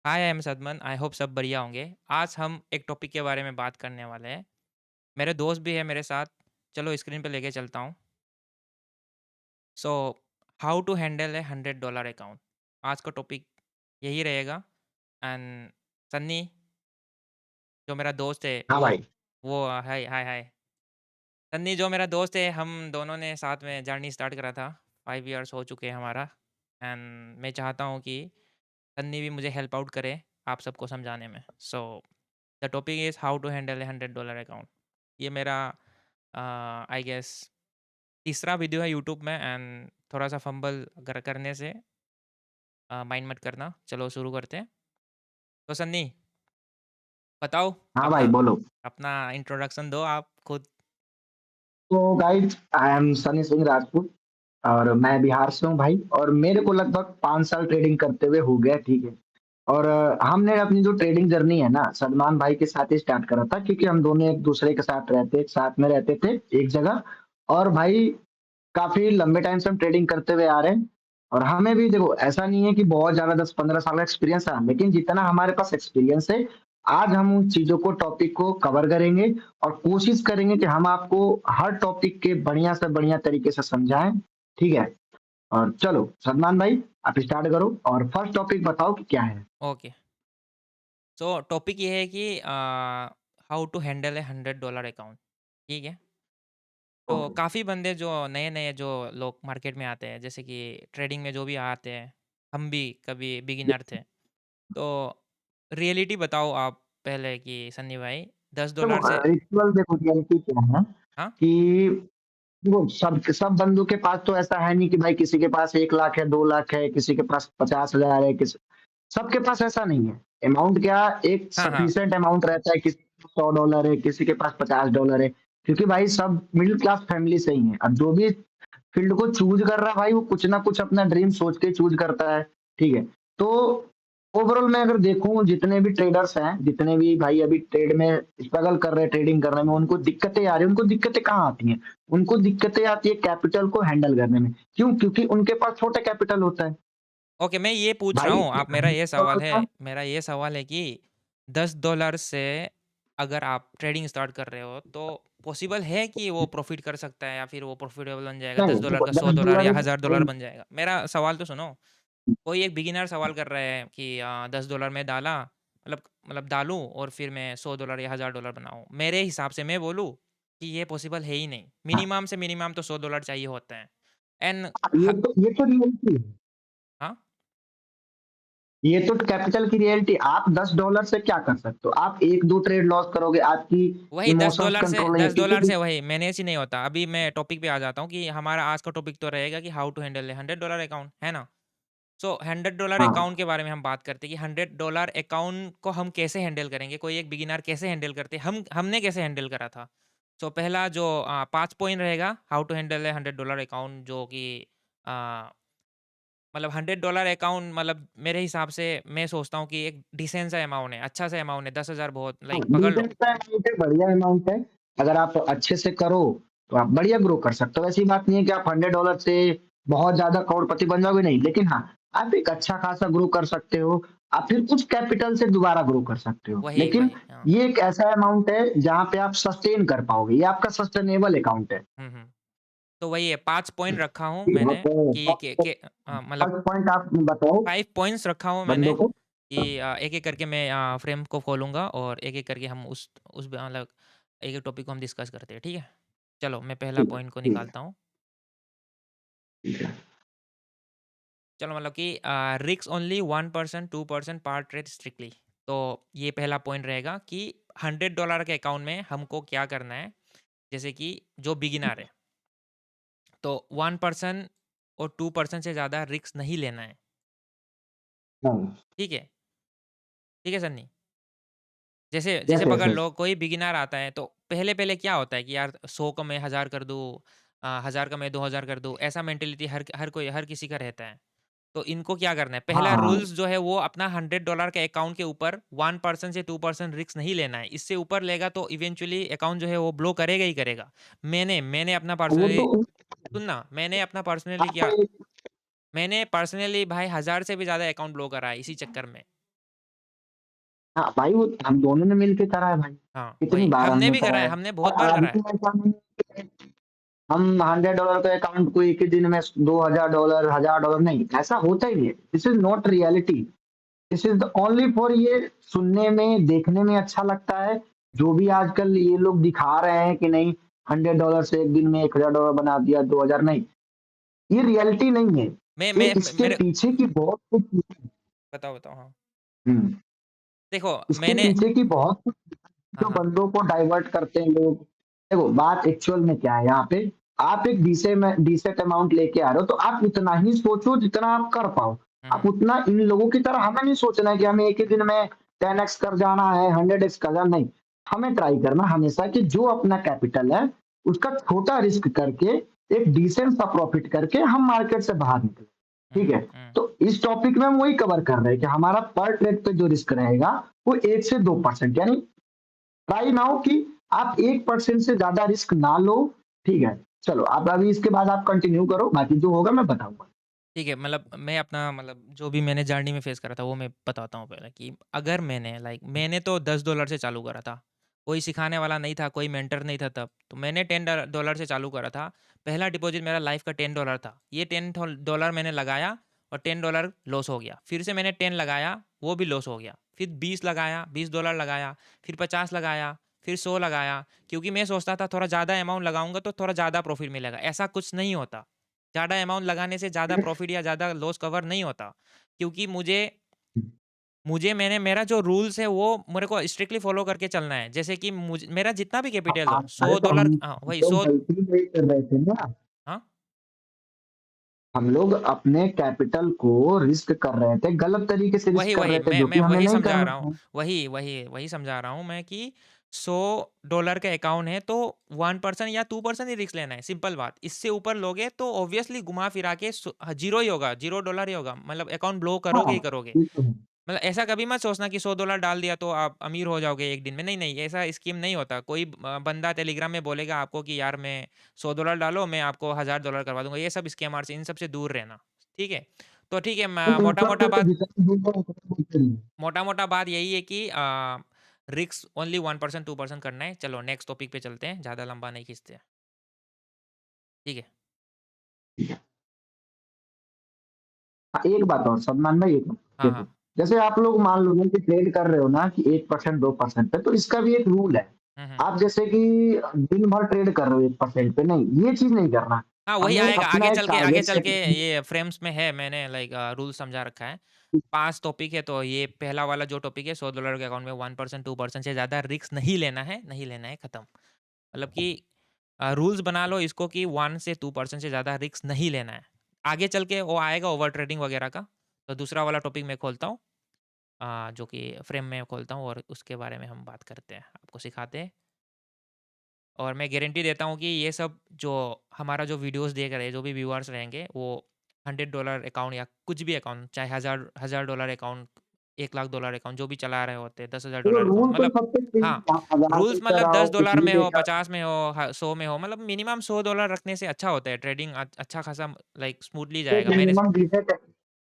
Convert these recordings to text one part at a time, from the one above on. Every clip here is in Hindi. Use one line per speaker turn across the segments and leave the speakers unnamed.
Hi, I am सदमन। I hope सब बढ़िया होंगे। आज हम एक टॉपिक के बारे में बात करने वाले हैं। मेरे दोस्त भी है मेरे साथ। चलो स्क्रीन पे लेके चलता हूँ। So how to handle a $100 account. आज का टॉपिक यही रहेगा। एंड सन्नी, जो मेरा दोस्त है,
हाँ भाई।
वो हाय हाय हाय। सन्नी जो मेरा दोस्त है, हम दोनों ने साथ में जर्नी स्टार्ट करा था। 5 इयर्स हो चुके हैं हमारा। एंड मैं चाहता हूँ कि सन्नी भी मुझे हेल्प आउट करे आप सबको समझाने में। So the topic is how to handle a $100 account. ये मेरा आई गेस तीसरा वीडियो है यूट्यूब में। एंड थोड़ा सा फंबल करने से माइंड मत करना। चलो शुरू करते हैं। तो सन्नी, बताओ
हाँ भाई
अपना
बोलो।
अपना इंट्रोडक्शन दो आप खुद।
तो guys I am Sunny Singh Rajput और मैं बिहार से हूँ भाई। और मेरे को लगभग 5 साल ट्रेडिंग करते हुए हो गया, ठीक है। और हमने अपनी जो ट्रेडिंग जर्नी है ना सलमान भाई के साथ ही स्टार्ट करा था, क्योंकि हम दोनों एक दूसरे के साथ में रहते थे एक जगह। और भाई काफ़ी लंबे टाइम से हम ट्रेडिंग करते हुए आ रहे हैं। और हमें भी देखो ऐसा नहीं है कि बहुत ज़्यादा 10-15 साल का एक्सपीरियंस है, लेकिन जितना हमारे पास एक्सपीरियंस है, आज हम उन चीज़ों को टॉपिक को कवर करेंगे और कोशिश करेंगे कि हम आपको हर टॉपिक के बढ़िया से बढ़िया तरीके से समझाएँ, ठीक है? और चलो सलमान भाई आप स्टार्ट करो और फर्स्ट टॉपिक बताओ कि क्या है?
ओके। सो टॉपिक ये है कि how to handle a $100 account. ठीक है। तो
ओके।
काफ़ी बंदे जो नए-नए जो लोग मार्केट में आते हैं, जैसे कि ट्रेडिंग में जो भी आते हैं, हम भी कभी बिगिनर थे। तो रियलिटी बताओ आप पहले कि सन्नी भाई
देखो
$10 से
रिचुअल देखो रियलिटी क्या है
हाँ?
कि वो सब सब बंदों के पास तो ऐसा है नहीं कि भाई किसी के पास 1 लाख है, 2 लाख है, किसी के पास 50,000 है, सबके पास ऐसा नहीं है। अमाउंट क्या एक
हाँ, हाँ।
सफिशिएंट अमाउंट रहता है, किसी के पास $100 है, किसी के पास $50 है, क्योंकि भाई सब मिडिल क्लास फैमिली से ही है। अब जो भी फील्ड को चूज़ कर रहा है भाई वो कुछ ना कुछ अपना ड्रीम सोच के चूज़ करता है, ठीक है? तो ओवरऑल मैं अगर देखूँ जितने भी ट्रेडर्स हैं, जितने भी भाई अभी ट्रेड में स्ट्रगल कर रहे हैं ट्रेडिंग करने में, उनको दिक्कतें आ रही हैं, उनको दिक्कतें कहाँ आती हैं? उनको दिक्कतें आती है कैपिटल को हैंडल करने में। क्यों? क्योंकि उनके पास छोटा कैपिटल होता है।
ओके, मैं ये पूछ रहा
भाई
हूँ, आप
$100
मेरा ये सवाल है कि $10 से अगर आप ट्रेडिंग स्टार्ट कर रहे हो, तो पॉसिबल है कि वो प्रॉफ़िट कर सकता है या फिर वो प्रॉफ़िटेबल बन जाएगा,
नहीं
$10
देखो
का $100 या
$10
$1000 बन जाएगा? मेरा सवाल तो सुनो। कोई एक बिगिनर सवाल कर रहा है कि $10 में डाला, मतलब डालूँ और फिर मैं $100 या $1000 बनाऊँ। मेरे हिसाब से मैं बोलूँ कि ये पॉसिबल है ही नहीं।
हाँ,
मिनिमम से मिनिमम तो $100 चाहिए होता है। एंड ह
ये तो रियलिटी है।
हाँ?
ये तो कैपिटल की रियलिटी। आप $10 से क्या कर सकते हो? आप 1-2 ट्रेड लॉस करोगे, आपकी
वही
इमोशंस कंट्रोल नहीं है,
$10
क्योंकि
से वही मैनेज ही नहीं होता। अभी मैं टॉपिक पे आ जाता हूँ कि हमारा आज का टॉपिक तो रहेगा कि how to handle a $100 account, है ना? सो $100
हाँ,
अकाउंट के बारे में हम बात करते हैं कि $100 अकाउंट को हम कैसे हैंडल करेंगे? कोई एक बिगिनर कैसे हैंडल करते हैं? हमने कैसे हैंडल करा था? सो पहला जो 5 पॉइंट रहेगा how to handle a $100 account, जो कि अ, मतलब $100 अकाउंट, मतलब मेरे हिसाब से मैं सोचता हूँ कि एक डिसेंट सा अमाउंट है, अच्छा सा अमाउंट है, 10,000 बहुत
हाँ,
लाइक पकड़ लो।
डिसेंट सा अमाउंट है, बढ़िया अमाउंट है। अगर आप अच्छे से करो, तो आप बढ़िया ग्रो कर सकते हो। ऐसी बात नहीं है कि आप $100 से बहुत ज़्यादा करोड़पति बन जाओगे, नहीं। लेकिन हाँ, आप एक अच्छा खासा ग्रो कर सकते हो। आप फिर कुछ कैपिटल से दोबारा ग्रो कर सकते हो।
वही,
लेकिन
वही। हाँ।
ये एक ऐसा अमाउंट है, जहाँ पे आप सस्टेन कर पाओगे। ये आपका सस्टेनेबल अकाउंट है।
हुँ, हुँ। तो वही है, 5 पॉइंट रखा हूँ
ठीक है,
मैंने
तो
कि मतलब
फर्स्ट पॉइंट आप बताओ
5 पॉइंट्स रखा हूँ मैंने
बंदों को।
कि एक-एक करके मैं फ्रेम को खोलूँगा और एक-एक करके हम उस मतलब एक-एक टॉपिक को हम डिस्कस करते हैं, ठीक है? चलो मैं पहला
ठीक है,
पॉइंट को
ठीक है,
निकालता हूँ।
ठीक है।
चलो मतलब कि रिस्क ओनली 1%, 2% पार ट्रेड स्ट्रिक्टली। तो ये पहला पॉइंट रहेगा कि $100 के अकाउंट में हमको क्या करना है, जैसे कि जो बिगिनर है, तो 1% और 2% से ज़्यादा रिस्क नहीं लेना है,
हाँ,
ठीक है? ठीक है सन्नी? जैसे जैसे
यस, यस,
पकड़
यस।
लो कोई बिगिनर आता है तो पहले-पहले क्या होता है कि यार 100 का मैं 1000 कर दूँ, 1000 का मैं 2000 कर दूँ, ऐसा मेंटालिटी हर किसी का रहता है। तो इनको क्या करना है,
हाँ,
पहला
हाँ।
रूल्स जो है वो अपना $100 के अकाउंट के ऊपर 1% से 2% रिस्क नहीं लेना है। इससे ऊपर लेगा तो इवेंचुअली अकाउंट जो है वो ब्लो करेगा ही करेगा। मैंने अपना
वो
पर्सनली
तो
सुनना, मैंने अपना पर्सनली
आपको
क्या
एक
मैंने पर्सनली भाई 1000 से भी ज़्यादा अकाउंट ब्लो करा है इसी चक्कर में।
हाँ, भाई वो हम दोनों ने मिल के करा है भाई।
हाँ,
कितनी
वही।
बार
हमने
हमने
भी
करा
करा है,
है।
हमने
और
बहुत बार करा
आदमी
है।
ऐसा नहीं है कि हम $100 के अकाउंट को एक ही दिन में $2000 $1000 नहीं, ऐसा होता ही नहीं है। This is not reality. This is the only for ये सुनने में, देखने में अच्छा लगता है। जो भी आजकल ये लोग दिखा रहे हैं कि नहीं $100 से एक दिन में $1000 बना दिया, 2000 नहीं, ये रियलिटी नहीं है। ये इसके
मेरे
पीछे की बहुत कुछ चीज़ें।
बताओ, बताओ। हाँ।
हुँ।
देखो
इसके
मैंने
पीछे की बहुत कुछ
हाँ,
जो
हाँ।
बंदों को डाइवर्ट करते हैं लोग। देखो बात एक्चुअल में क्या है यहाँ पे, आप एक डीसेंट अमाउंट लेके आ रहे हो तो आप उतना ही सोचो जितना आप कर पाओ।
हुँ,
आप
हुँ।
उतना इन लोगों की तरह हमें नहीं सोचना है कि हमें एक ही दिन में 10x कर जाना है, 100x कर जाना नहीं। हमें ट्राई करना हमेशा कि जो अपना कैपिटल है, उसका छोटा रिस्क करके एक डीसेंट सा प्रॉफिट करके हम मार्केट से बाहर निकलें। ठीक
हुँ,
है?
हुँ।
तो इस टॉपिक में हम वही कवर कर रहे हैं कि हमारा पर ट्रेड पे जो रिस्क रहेगा, वो 1 से 2% यानी ट्राई नाउ कि आप 1% से ज़्यादा रिस्क ना लो, ठीक है? चलो अब अभी इसके बाद आप कंटिन्यू करो, बाकी जो होगा मैं बताऊँगा।
ठीक है, मतलब मैं अपना मतलब जो भी मैंने जर्नी में फेस करा था वो मैं बताता हूँ पहले कि अगर मैंने तो $10 से चालू करा था। कोई सिखाने वाला नहीं था, कोई मेंटर नहीं था तब। तो मैंने $10 से चालू करा था। पहला डिपॉज़िट मेरा लाइफ़ का $10 था। ये $10 मैंने लगाया और $10 लॉस हो गया। फिर से मैंने 10 लगाया, वो भी लॉस हो गया। फिर 20 लगाया, $20 लगाया, फिर 50 लगाया, फिर 100 लगाया, क्योंकि मैं सोचता था थोड़ा ज़्यादा अमाउंट लगाऊँगा तो थोड़ा ज़्यादा प्रॉफ़िट मिलेगा। ऐसा कुछ नहीं होता। ज़्यादा अमाउंट लगाने से ज़्यादा प्रॉफ़िट या ज़्यादा लॉस कवर नहीं होता। क्योंकि मुझे मुझे मैंने मेरा जो रूल्स है वो मेरे को स्ट्रिक्टली फ़ॉलो करके चलना है। जैसे कि मेरा जितना भी कैपिटल हो
अरे तो
$100
हम
हाँ, वही
लोग
100
गलती वही कर रहे थे ना,
हाँ?
हम लोग अपने कैपिटल को रिस्क कर रहे थे, गलत तरीके से रिस्क
वही,
कर
वही।
रहे थे
मैं
जो
मैं
कि हमें
वही
नहीं
समझा
करना
रहा हूँ।
था।
वही समझा रहा हूँ मैं कि $100 का अकाउंट है तो 1% या 2% ही रिस्क लेना है, सिंपल बात। इससे ऊपर लोगे तो ऑब्वियसली घुमा-फिरा के ज़ीरो ही होगा, $0 ही होगा। मतलब अकाउंट ब्लो करोगे
हाँ,
ही करोगे।
ये तो है।
मतलब ऐसा कभी मत सोचना कि $100 डाल दिया तो आप अमीर हो जाओगे एक दिन में। नहीं, नहीं, ऐसा स्कीम नहीं होता। कोई बंदा टेलीग्राम में बोलेगा आपको कि यार मैं $100 डालो, मैं आपको $1000 करवा दूँगा। ये सब स्कैमर से इन सब से दूर रहना, ठीक है? तो ठीक है,
तो
म
ऊपर
मोटा-मोटा
से तो
बात
जितना बोल रहा है उतना बोलते नहीं।
मोटा-मोटा बात यही है कि रिस्क ओनली 1% 2% करना है। चलो नेक्स्ट टॉपिक पे चलते हैं, ज़्यादा लंबा नहीं खींचते। ठीक है।
हाँ, एक बात और सलमान भाई एक मिनट
हाँ,
देखो,
हाँ।
जैसे आप लोग मान लो कि ट्रेड कर रहे हो ना कि 1% 2% पे तो इसका भी एक रूल है।
हुँ, हुँ।
आप जैसे कि दिन भर ट्रेड कर रहे हो 1% पे नहीं, ये चीज़ नहीं करना।
हाँ, वही
हमें
आएगा
अपना एक
आगे
टारगेट
चल
सेट
के
करना
ये फ्रेम्स में है, मैंने रूल समझा रखा है। 5 टॉपिक है तो ये पहला वाला जो टॉपिक है $100 के अकाउंट में 1% 2% से ज़्यादा रिस्क नहीं लेना है, खत्म। मतलब कि रूल्स बना लो इसको कि 1 से 2% से ज़्यादा रिस्क नहीं लेना है। आगे चल के वो आएगा ओवर ट्रेडिंग वगैरह का, तो दूसरा वाला टॉपिक मैं खोलता हूँ, जो कि फ्रेम में खोलता हूँ और उसके बारे में हम बात करते हैं, आपको सिखाते हैं। और मैं गारंटी देता हूँ कि ये सब जो हमारा जो वीडियोज़ देख रहे हैं, जो भी व्यूअर्स रहेंगे, वो $100 अकाउंट या कुछ भी अकाउंट, चाहे $1000 अकाउंट, $1,00,000 अकाउंट, जो भी चला रहे होते हैं,
तो
$10,000 अकाउंट
रूल तो
मतलब
सबके सेम
हाँ,
आप 1000
रूल्स
लेकर
मतलब
आओ, कुछ
$10
भी
में हो,
लेकर
50 में हो, 100 में हो, मतलब मिनिमम $100 रखने से अच्छा होता है। ट्रेडिंग अच्छा खासा स्मूथली
तो
जाएगा। मैंने
मिनिमम डिजिट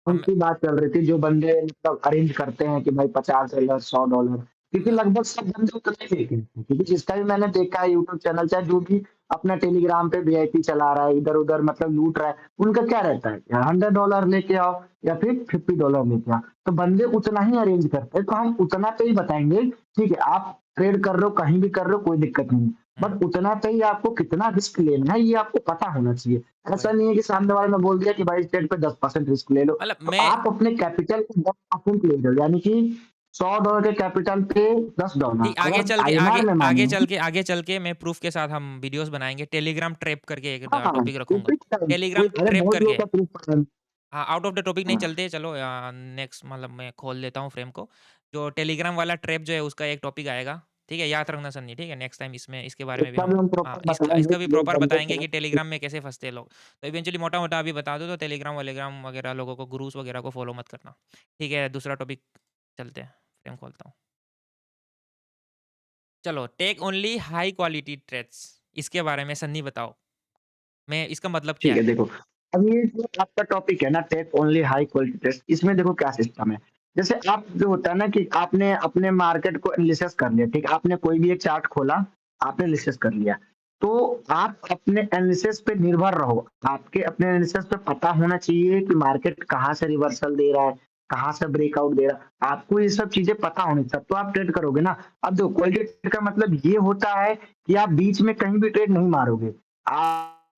हम
उनकी बात चल रही थी जो बंदे मतलब अरेंज करते हैं कि भाई $50 $100 क्योंकि लगभग सब बंदे उतना ही देते हैं क्योंकि जिसका भी मैंने देखा है यूट्यूब चैनल चाहे जो भी अपना टेलीग्राम पे वीआईपी चला रहा है इधर-उधर मतलब लूट रहा है, उनका क्या रहता है या $100 लेके आओ या फिर $50 लेके आओ। तो बंदे उतना ही अरेंज करते हैं, तो हम उतना पे ही बताएँगे, ठीक है, आप ट्रेड कर रहे हो, कहीं भी कर रहे हो, कोई दिक्कत नहीं है।
हुँ,
बट उतना पे ही आपको कितना रिस्क लेना है, ये आपको पता होना चाहिए। ऐसा
वही
नहीं है कि सामने वाले ने बोल दिया कि भाई स्टेट पे 10% रिस्क ले लो।
मतलब
तो
मैं
आप अपने कैपिटल के 10% ले लो, यानी कि $100 के कैपिटल पे $10
ठीक
अगर आईएनआर में मानेंगे
आगे चल के मैं प्रूफ के साथ हम वीडियोज़ बनाएँगे। टेलीग्राम ट्रैप करके एक
हाँ,
टॉपिक रखूँगा।
इसी टाइम कोई
टेलीग्राम
अरे
ट्रैप
बहुत लोगों
करके
का प्रूफ पड़ा है।
हाँ, आउट ऑफ द टॉपिक नहीं
हाँ,
चलते, चलो नेक्स्ट मतलब मैं खोल लेता हूँ फ्रेम को। जो टेलीग्राम वाला ट्रैप जो है उसका एक टॉपिक आएगा, ठीक है? याद रखना सन्नी, ठीक है? नेक्स्ट टाइम इसमें इसके बारे में भी
इसका भी
हम
हम
हाँ,
प्रॉपर
इसका
बताएँगे
भी
कि जो
प्रॉपर
बंदे
बताएँगे कि टेलीग्राम में कैसे फँसते हैं लोग। तो इवेंचुअली मोटा-मोटा अभी बता दो तो टेलीग्राम वगैरह लोगों को गुरूज़ वगैरह को फॉलो मत करना। ठीक है, दूसरा टॉपिक चलते हैं, फ्रेम खोलता हूँ। चलो take only high quality trades इसके बारे में सन्नी बताओ। मैं इसका मतलब क्या
ठीक है,
है?
देखो, अब ये जो आपका टॉपिक है ना take only high quality test इसमें देखो क्या सिस्टम है। जैसे आप जो होता है ना कि आपने अपने मार्केट को एनालिसिस कर लिया, ठीक है? आपने कोई भी एक चार्ट खोला, आपने एनालिसिस कर लिया। तो आप अपने एनालिसिस पे निर्भर रहो। आपके अपने एनालिसिस पे पता होना चाहिए कि मार्केट कहाँ से रिवर्सल दे रहा है, कहाँ से ब्रेकआउट दे रहा है। आपको ये सब चीज़ें पता होनी तब तो आप ट्रेड करोगे ना। अब देखो क्वालिटी ट्रेड का मतलब ये होता है कि आप बीच में कहीं भी ट्रेड नहीं मारोगे।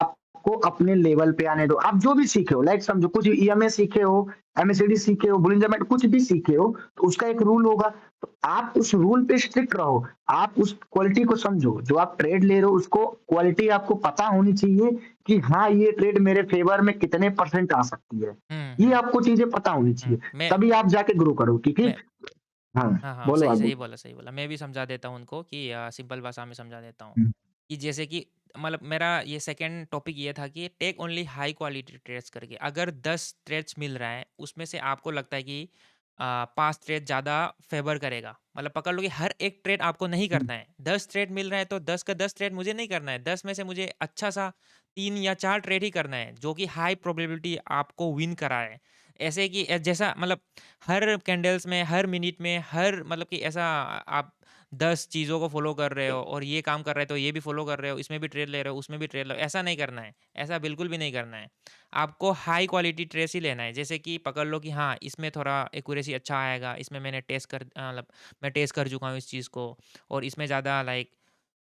आपको अपने लेवल पे आने दो। आप जो भी सीखे हो लाइक समझो कुछ ईएमए सीखे हो, एमएससीडी सीखे हो, बुलियन जैमेट कुछ भी सीखे हो, तो उसका एक रूल होगा। तो आप उस रूल पे स्ट्रिक्ट रहो। आप उस क्वालिटी को समझो। जो आप ट्रेड ले रहे हो उसको क्वालिटी आपको पता होनी चाहिए कि हाँ, ये ट्रेड मेरे फेवर में कितने परसेंट आ सकती है।
हुँ,
ये
हुँ,
आपको चीज़ें पता होनी
हुँ।
चाहिए।
मैं
तभी आप जाके ग्रो करो क्योंकि
मैं
हाँ,
हाँ, हाँ,
बोलो
सही
आप
सही
बोलो।
बोला, सही बोला। मैं भी समझा देता हूँ उनको कि सिंपल भाषा में समझा देता हूँ,
हुँ,
कि जैसे कि मतलब मेरा ये सेकंड टॉपिक ये था कि take only high quality trades करके। अगर 10 ट्रेड्स मिल रहा है, उसमें से आपको लगता है कि 5 ट्रेड ज़्यादा फ़ेवर करेगा। मतलब पकड़ लो कि हर एक ट्रेड आपको नहीं
हुँ,
करना है। 10 ट्रेड मिल रहा है, तो 10 का 10 ट्रेड मुझे नहीं करना है। 10 में से मुझे अच्छा-सा 3 या 4 ट्रेड ही करना है, जो कि हाई प्रोबेबिलिटी आपको विन कराए। ऐसे कि जैसा मतलब हर कैंडल्स में, हर मिनट में, हर मतलब कि ऐसा आप 10 चीज़ों को फ़ॉलो कर रहे हो और ये काम कर रहे हो तो ये भी फ़ॉलो कर रहे हो, इसमें भी ट्रेड ले रहे हो, उसमें भी ट्रेड लो ऐसा नहीं करना है। ऐसा बिल्कुल भी नहीं करना है। आपको हाई क्वालिटी ट्रेस ही लेना है। जैसे कि पकड़ लो कि हाँ, इसमें थोड़ा एक्यूरेसी अच्छा आएगा, इसमें मैंने टेस्ट कर मतलब मैं टेस्ट कर चुका हूँ इस चीज़ को और इसमें ज़्यादा लाइक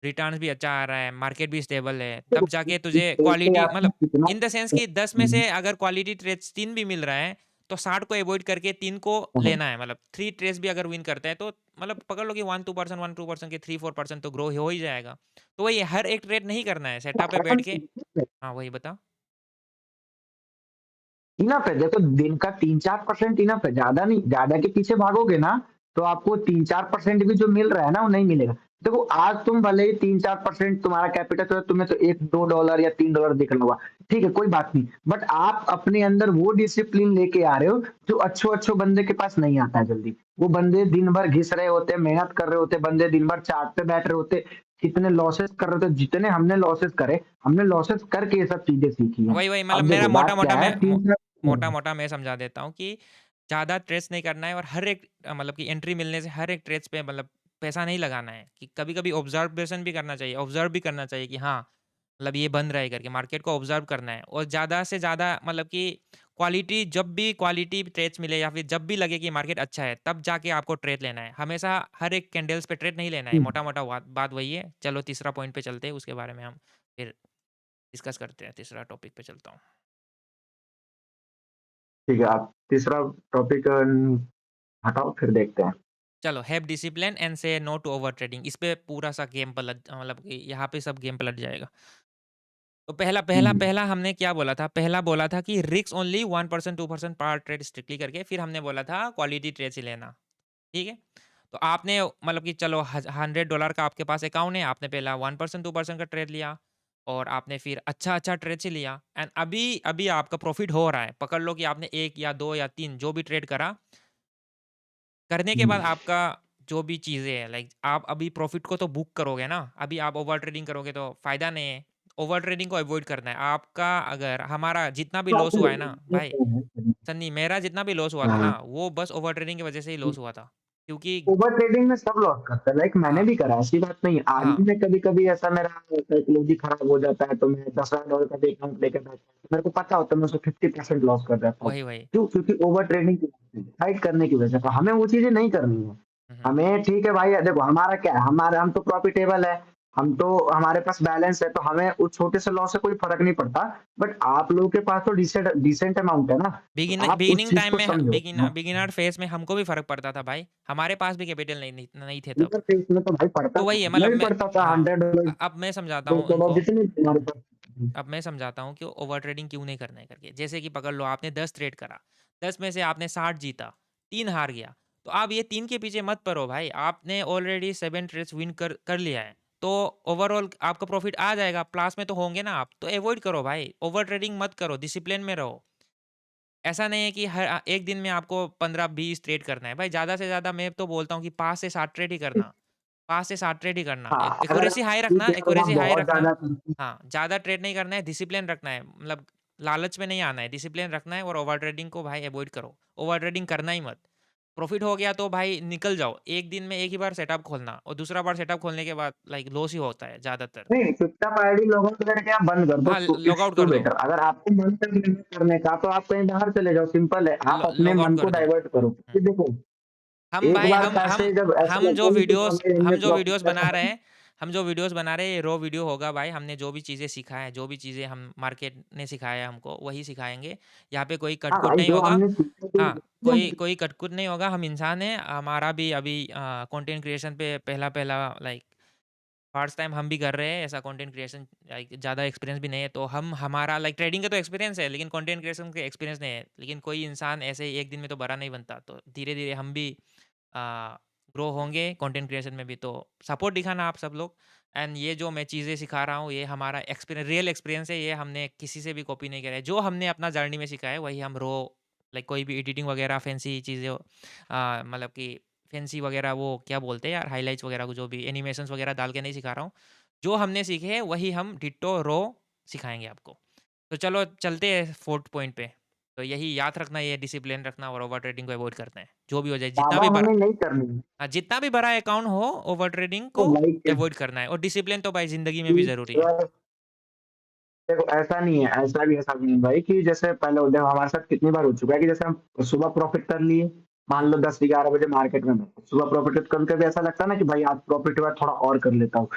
रिटर्न्स भी अच्छा आ रहा है, मार्केट भी स्टेबल है।
देखो
तब जाके
इस
तुझे
ट्रेड पे
क्वालिटी
आपने
मतलब
कितना
इन द सेंस कि 10 में
हुँ,
से अगर क्वालिटी ट्रेड्स 3 भी मिल रहा है, तो 60 को अवॉइड करके 3 को
हाँ,
लेना है। मतलब 3 ट्रेड्स भी अगर विन करता है, तो मतलब पकड़ लो कि 1-2% के 3-4% तो ग्रो हो ही जाएगा। तो वही है, हर एक ट्रेड नहीं करना है,
तो
सेटअप पे बैठ
आराम
के
से
हाँ, वही बता?
इनफ है देखो दिन का 3-4% इनफ है, ज़्यादा नहीं, ज़्यादा के पीछे भागोगे ना, तो आपको 3-4% भी जो मिल रहा है ना, वो नहीं मिलेगा। देखो आज तुम भले ही 3-4% तुम्हारा कैपिटल तो तुम्हें तो $1-2 या $3 दिख रहा होगा, ठीक है कोई बात नहीं। बट आप अपने अंदर वो डिसिप्लिन लेके आ रहे हो, जो अच्छो-अच्छो बंदे के पास नहीं आता है जल्दी। वो बंदे दिन भर घिस रहे होते हैं, मेहनत कर रहे होते हैं, बंदे दिन भर चार्ट पे बैठ रहे होते, कितने लॉसेस कर रहे थे, जितने हमने लॉसेस करे, हमने लॉसेस करके ये सब चीज़ें सीखी हैं।
वही मतलब
अब
मेरा
देखो बात
मोटा-मोटा
क्या है
मैं मो
3-4
मोटा-मोटा मैं समझा देता हूँ कि ज़्यादा ट्रेड्स नहीं करना है और हर एक मतलब कि एंट्री मिलने से हर एक ट्रेड्स पे मतलब पैसा नहीं लगाना है कि कभी-कभी ऑब्जर्वेशन भी करना चाहिए, ऑब्जर्व भी करना चाहिए कि हाँ, मतलब ये बन रहा है करके मार्केट को ऑब्जर्व करना है और ज़्यादा से ज़्यादा मतलब कि क्वालिटी जब भी क्वालिटी ट्रेड्स मिले या फिर जब भी लगे कि मार्केट अच्छा है, तब जाके आपको ट्रेड लेना है। हमेशा हर एक कैंडल्स पे ट्रेड नहीं लेना है,
हुँ,
मोटा-मोटा बात बात वही है। चलो तीसरा पॉइंट पे चलते हैं, उसके बारे में हम फिर डिस्कस करते हैं, तीसरा टॉपिक पे चलता हूँ।
ठीक है, आप तीसरा टॉपिक हटाओ फिर देखते हैं।
चलो हैव डिसिप्लिन एंड से नो टू ओवर ट्रेडिंग इस पे पूरा सा गेम पलट मतलब कि यहाँ पे सब गेम पलट जाएगा। तो पहला
हुँ,
पहला पहला हमने क्या बोला था? पहला बोला था कि रिस्क ओनली 1% 2% पर ट्रेड स्ट्रिक्टली करके फिर हमने बोला था क्वालिटी ट्रेड्स ही लेना, ठीक है? तो आपने मतलब कि चलो $100 का आपके पास अकाउंट है, आपने पहला 1% 2% का ट्रेड लिया और आपने फिर अच्छा-अच्छा ट्रेड्स ही लिया एंड अभी अभी आपका प्रॉफिट हो रहा है। पकड़ लो कि आपने 1 या 2 या 3 जो भी ट्रेड करा करने के
हुँ,
बाद आपका जो भी चीज़ें हैं लाइक आप अभी प्रॉफ़िट को तो बुक करोगे ना, अभी आप ओवर ट्रेडिंग करोगे तो फ़ायदा नहीं है। ओवर ट्रेडिंग को अवॉइड करना है। आपका अगर हमारा जितना भी लॉस हुआ है ना भाई, सन्नी मेरा जितना भी लॉस हुआ था
हाँ,
ना, वो बस ओवर ट्रेडिंग की वज़ह से ही लॉस हुआ था। क्योंकि
ओवर ट्रेडिंग में सब लॉस करते हैं, लाइक मैंने
हाँ,
भी करा है, ऐसी बात नहीं है। आज
हाँ,
भी मैं कभी-कभी ऐसा मेरा साइकोलॉजी खराब हो जाता है, तो मैं $10,000 का भी अकाउंट लेके बैठता हूँ। मेरे को पता होता है मैं उसको 50% लॉस कर जाता हूँ।
वही, वही।
क्यों? क्योंकि ओवर ट्रेडिंग की वजह से, फाइट करने की वजह से। तो हमें वो चीज़ें नहीं करनी है।
हुँ, हुँ।
हमें ठीक है भाई देखो हमारा क्या है, हमारा हम तो प्रॉफिटेबल है, हम तो हमारे पास बैलेंस है, तो हमें उस छोटे से लॉस से कोई फ़र्क नहीं पड़ता। बट आप लोगों के पास तो डिसेंट डिसेंट अमाउंट है ना, तो आप उस
बिगिनिंग
चीज़
टाइम
को
में
समझो। हाँ,
बिगिनर फेज़ में हमको भी फ़र्क पड़ता था भाई। हमारे पास भी कैपिटल नहीं थे तब।
बिगर पे इसमें तो भाई पड़ता
तो
था,
वही है
हमें
मतलब
भी
मैं
पड़ता था
हाँ,
$100
अब मैं समझाता हूँ
$2
उनको
जितने भी हमारे पास हुँ,
अब मैं समझाता हूँ कि ओवर ट्रेडिंग क्यों नहीं करना है करके। जैसे कि पकड़ लो आपने 10 ट्रेड करा, 10 में से आपने 60 जीता, 3 हार गया। तो आप ये 3 के पीछे मत पड़ो भाई, आपने ऑलरेडी 7 ट्रेड्स विन कर कर लिया है। तो ओवरऑल आपका प्रॉफिट आ जाएगा, प्लस में तो होंगे ना आप। तो अवॉइड करो भाई, ओवर ट्रेडिंग मत करो, डिसिप्लिन में रहो। ऐसा नहीं है कि एक दिन में आपको 15-20 ट्रेड करना है। भाई ज़्यादा से ज़्यादा मैं तो बोलता हूँ कि 5 से 7 ट्रेड ही करना। 5 से 7 ट्रेड ही करना।
हाँ, अगर
एक्यूरेसी हाई
ठीक
रखना
है अगर
एक्यूरेसी
हम
हाई
बहुत
रखना।
ज़्यादा करते हैं
हाँ, ज़्यादा ट्रेड नहीं करना है, डिसिप्लिन रखना है। मतलब लालच में नहीं आना है, डिसिप्लिन रखना है और ओवर ट्रेडिंग को भाई अवॉइड करो। ओवर ट्रेडिंग करना ही मत। प्रॉफ़िट हो गया तो भाई निकल जाओ। एक दिन में एक ही बार सेटअप खोलना और दूसरा बार सेटअप खोलने के बाद लाइक लॉस ही होता है ज़्यादातर।
नहीं, चुपचाप आईडी लॉग आउट करके आप बंद कर दो,
हाँ,
to
log
its
out
to
कर दो।
बेटर। अगर आपको मन कर नहीं है करने का, तो आप कहीं बाहर चले जाओ, सिंपल है। आप अपने
लॉग आउट
मन को
कर दो।
डाइवर्ट करो।
हुँ।
क्योंकि देखो,
हम
एक
भाई
बार पैसे जब ऐसा लगता है कि हमें
हम
इनमें
जो
प्रॉफ़िट
वीडियोज़
पैसा
बना रहे
है।
हैं हम जो वीडियोज़ बना रहे हैं, ये रॉ वीडियो होगा भाई। हमने जो भी चीज़ें सीखा है, जो भी चीज़ें हम मार्केट ने सिखाया है हमको, वही सिखाएँगे। यहाँ पे कोई
हाँ
कट-कुट
भाई,
नहीं
जो
होगा।
हमने सीखा
हाँ,
तो
कोई कोई कट-कुट नहीं होगा, हम इंसान हैं। हमारा भी अभी कंटेंट क्रिएशन पे पहला-पहला लाइक फर्स्ट टाइम हम भी कर रहे हैं ऐसा कंटेंट क्रिएशन। लाइक ज़्यादा एक्सपीरियंस भी नहीं है, तो हम हमारा लाइक ट्रेडिंग का तो एक्सपीरियंस है, लेकिन कंटेंट क्रिएशन का एक्सपीरियंस नहीं है। लेकिन कोई इंसान ऐसे ही एक दिन में तो बड़ा नहीं बनता, तो धीरे-धीरे हम भी अ, ग्रो होंगे कंटेंट क्रिएशन में भी। तो सपोर्ट दिखाना आप सब लोग। एंड ये जो मैं चीज़ें सिखा रहा हूँ, ये हमारा रियल एक्सपीरियंस है। ये हमने किसी से भी कॉपी नहीं करा है। जो हमने अपना जर्नी में सीखा है, वही हम लाइक कोई भी एडिटिंग वगैरह फैंसी चीज़ें मतलब कि फैंसी वगैरह वो क्या बोलते हैं यार, हाइलाइट्स वगैरह को जो भी एनिमेशंस वगैरह डाल के नहीं सिखा रहा हूँ। जो हमने सीखे हैं, वही हम डिट्टो सिखाएँगे आपको। तो चलो चलते हैं 4th पॉइंट पे। तो यही याद रखना, ये डिसिप्लिन रखना और ओवर ट्रेडिंग को अवॉइड करना है। जो भी हो जाए, जितना
ज़्यादा
भी बड़ा
हमें नहीं करनी है।
जितना भी बड़ा अकाउंट हो, ओवर ट्रेडिंग
तो
को
लाइक
अवॉइड करना है और डिसिप्लिन तो भाई ज़िंदगी में भी
कि
ज़रूरी है।
देखो, ऐसा नहीं है, ऐसा भी नहीं भाई कि जैसे पहले देखो हमारे साथ कितनी बार हो चुका है कि जैसे हम सुबह प्रॉफ़िट कर लिए, मान
हुँ,
लो 10-11 बजे मार्केट में, सुबह प्रॉफ़िट कभी-कभी ऐसा लगता है ना कि भाई आज प्रॉफ़िट हुआ, थोड़ा और कर लेता हूँ।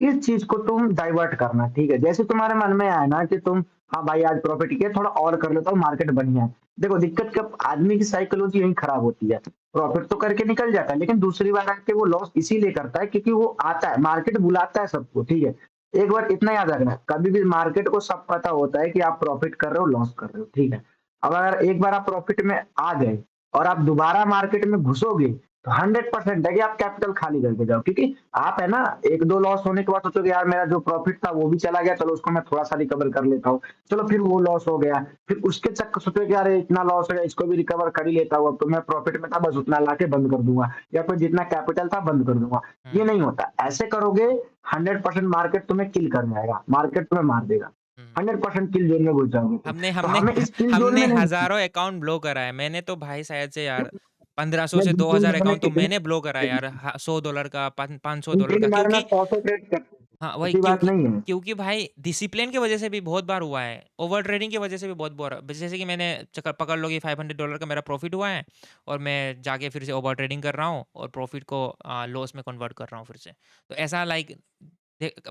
इस चीज़ को तुम डाइवर्ट करना, ठीक है? जैसे तुम्हारे मन में आए ना कि तुम हाँ भाई, आज प्रॉफ़िट किया, थोड़ा और कर लेता हूँ, मार्केट बढ़िया है। देखो, दिक्कत कब आदमी की साइकोलॉजी यहीं खराब होती है। प्रॉफ़िट तो करके निकल जाता है, लेकिन दूसरी बार आके वो लॉस इसीलिए करता है क्योंकि वो आता है, मार्केट बुलाता है सबको, ठीक है? एक बार इतना याद रखना, कभी भी मार्केट को सब पता होता है कि आप प्रॉफ़िट कर रहे हो, लॉस कर रहे हो, ठीक है? अब अगर एक बार आप प्रॉफ़िट में आ गए और आप दोबारा मार्केट में घुसोगे, तो 100% है कि आप कैपिटल खाली करके जाओ, क्योंकि आप है ना 1-2 लॉस होने के बाद सोचोगे यार मेरा जो प्रॉफ़िट था वो भी चला गया, चलो उसको मैं थोड़ा-सा रिकवर कर लेता हूँ। चलो फिर वो लॉस हो गया, फिर उसके सोचोगे कि अरे इतना लॉस हो गया, इसको भी रिकवर कर ही लेता हूँ, अब तो मैं प्रॉफ़िट में था, बस उतना लाके बंद कर दूँगा या फिर जितना कैपिटल था बंद कर दूँगा। ये
हुँ,
नहीं होता। ऐसे करोगे 100% मार्केट तुम्हें किल कर जाएगा, मार्केट तुम्हें मार देगा।
हुँ।
100% किल ज़ोन में घुस जाओगे तुम।
हमने
तो
हमने
हमें इस किल ज़ोन
हमने
में नहीं घुसना।
हज़ारों अकाउंट ब्लॉक करा है। मैंने तो भाई शायद से यार 1500
मैं
से
दिन
2000
में मैंने
अकाउंट तो
कितने
मैंने ब्लॉक करा है यार। $100 का, $500
दिन
का,
भर में
क्योंकि
100 ट्रेड करते हैं,
हाँ, वही
ऐसी बात
क्योंकि
नहीं है।
क्योंकि भाई डिसिप्लिन की वज़ह से भी बहुत बार हुआ है। ओवर ट्रेडिंग की वज़ह से भी बहुत बार, जैसे कि मैंने चक पकड़ लो कि $500 का मेरा प्रॉफ़िट हुआ है और मैं जाके फिर से ओवर ट्रेडिंग कर रहा हूँ और प्रॉफ़िट को लॉस में कन्वर्ट कर रहा हूँ फिर से। तो ऐसा लाइक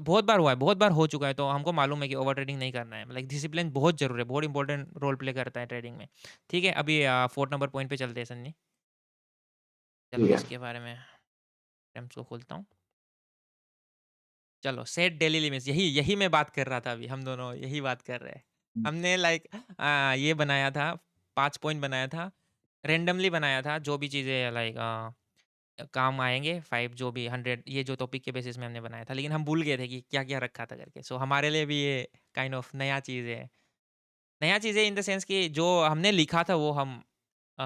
बहुत बार हुआ है, बहुत बार हो चुका है, तो हमको मालूम है कि ओवर ट्रेडिंग नहीं करना है। लाइक डिसिप्लिन बहुत ज़रूरी है, बहुत इंपॉर्टेंट रोल प्ले करता है ट्रेडिंग में। ठीक है, अभी 4th नंबर पॉइंट पे चलते हैं सन्नी। चलो
ठीक है।
इसके बारे में टर्म्स को खोलता हूँ। चलो सेट डेली लिमिट्स, यही यही मैं बात कर रहा था अभी, हम दोनों यही बात कर रहे हैं। हमने लाइक ये बनाया था, 5 पॉइंट बनाया था, रैंडमली बनाया था, जो भी चीज़ें लाइक काम आएँगे 5 जो भी 100 ये जो टॉपिक के बेसिस में हमने बनाया था, लेकिन हम भूल गए थे कि क्या-क्या रखा था करके। सो हमारे लिए भी ये काइंड ऑफ नया चीज़ है। नया चीज़ है इन द सेंस कि जो हमने लिखा था वो हम अ,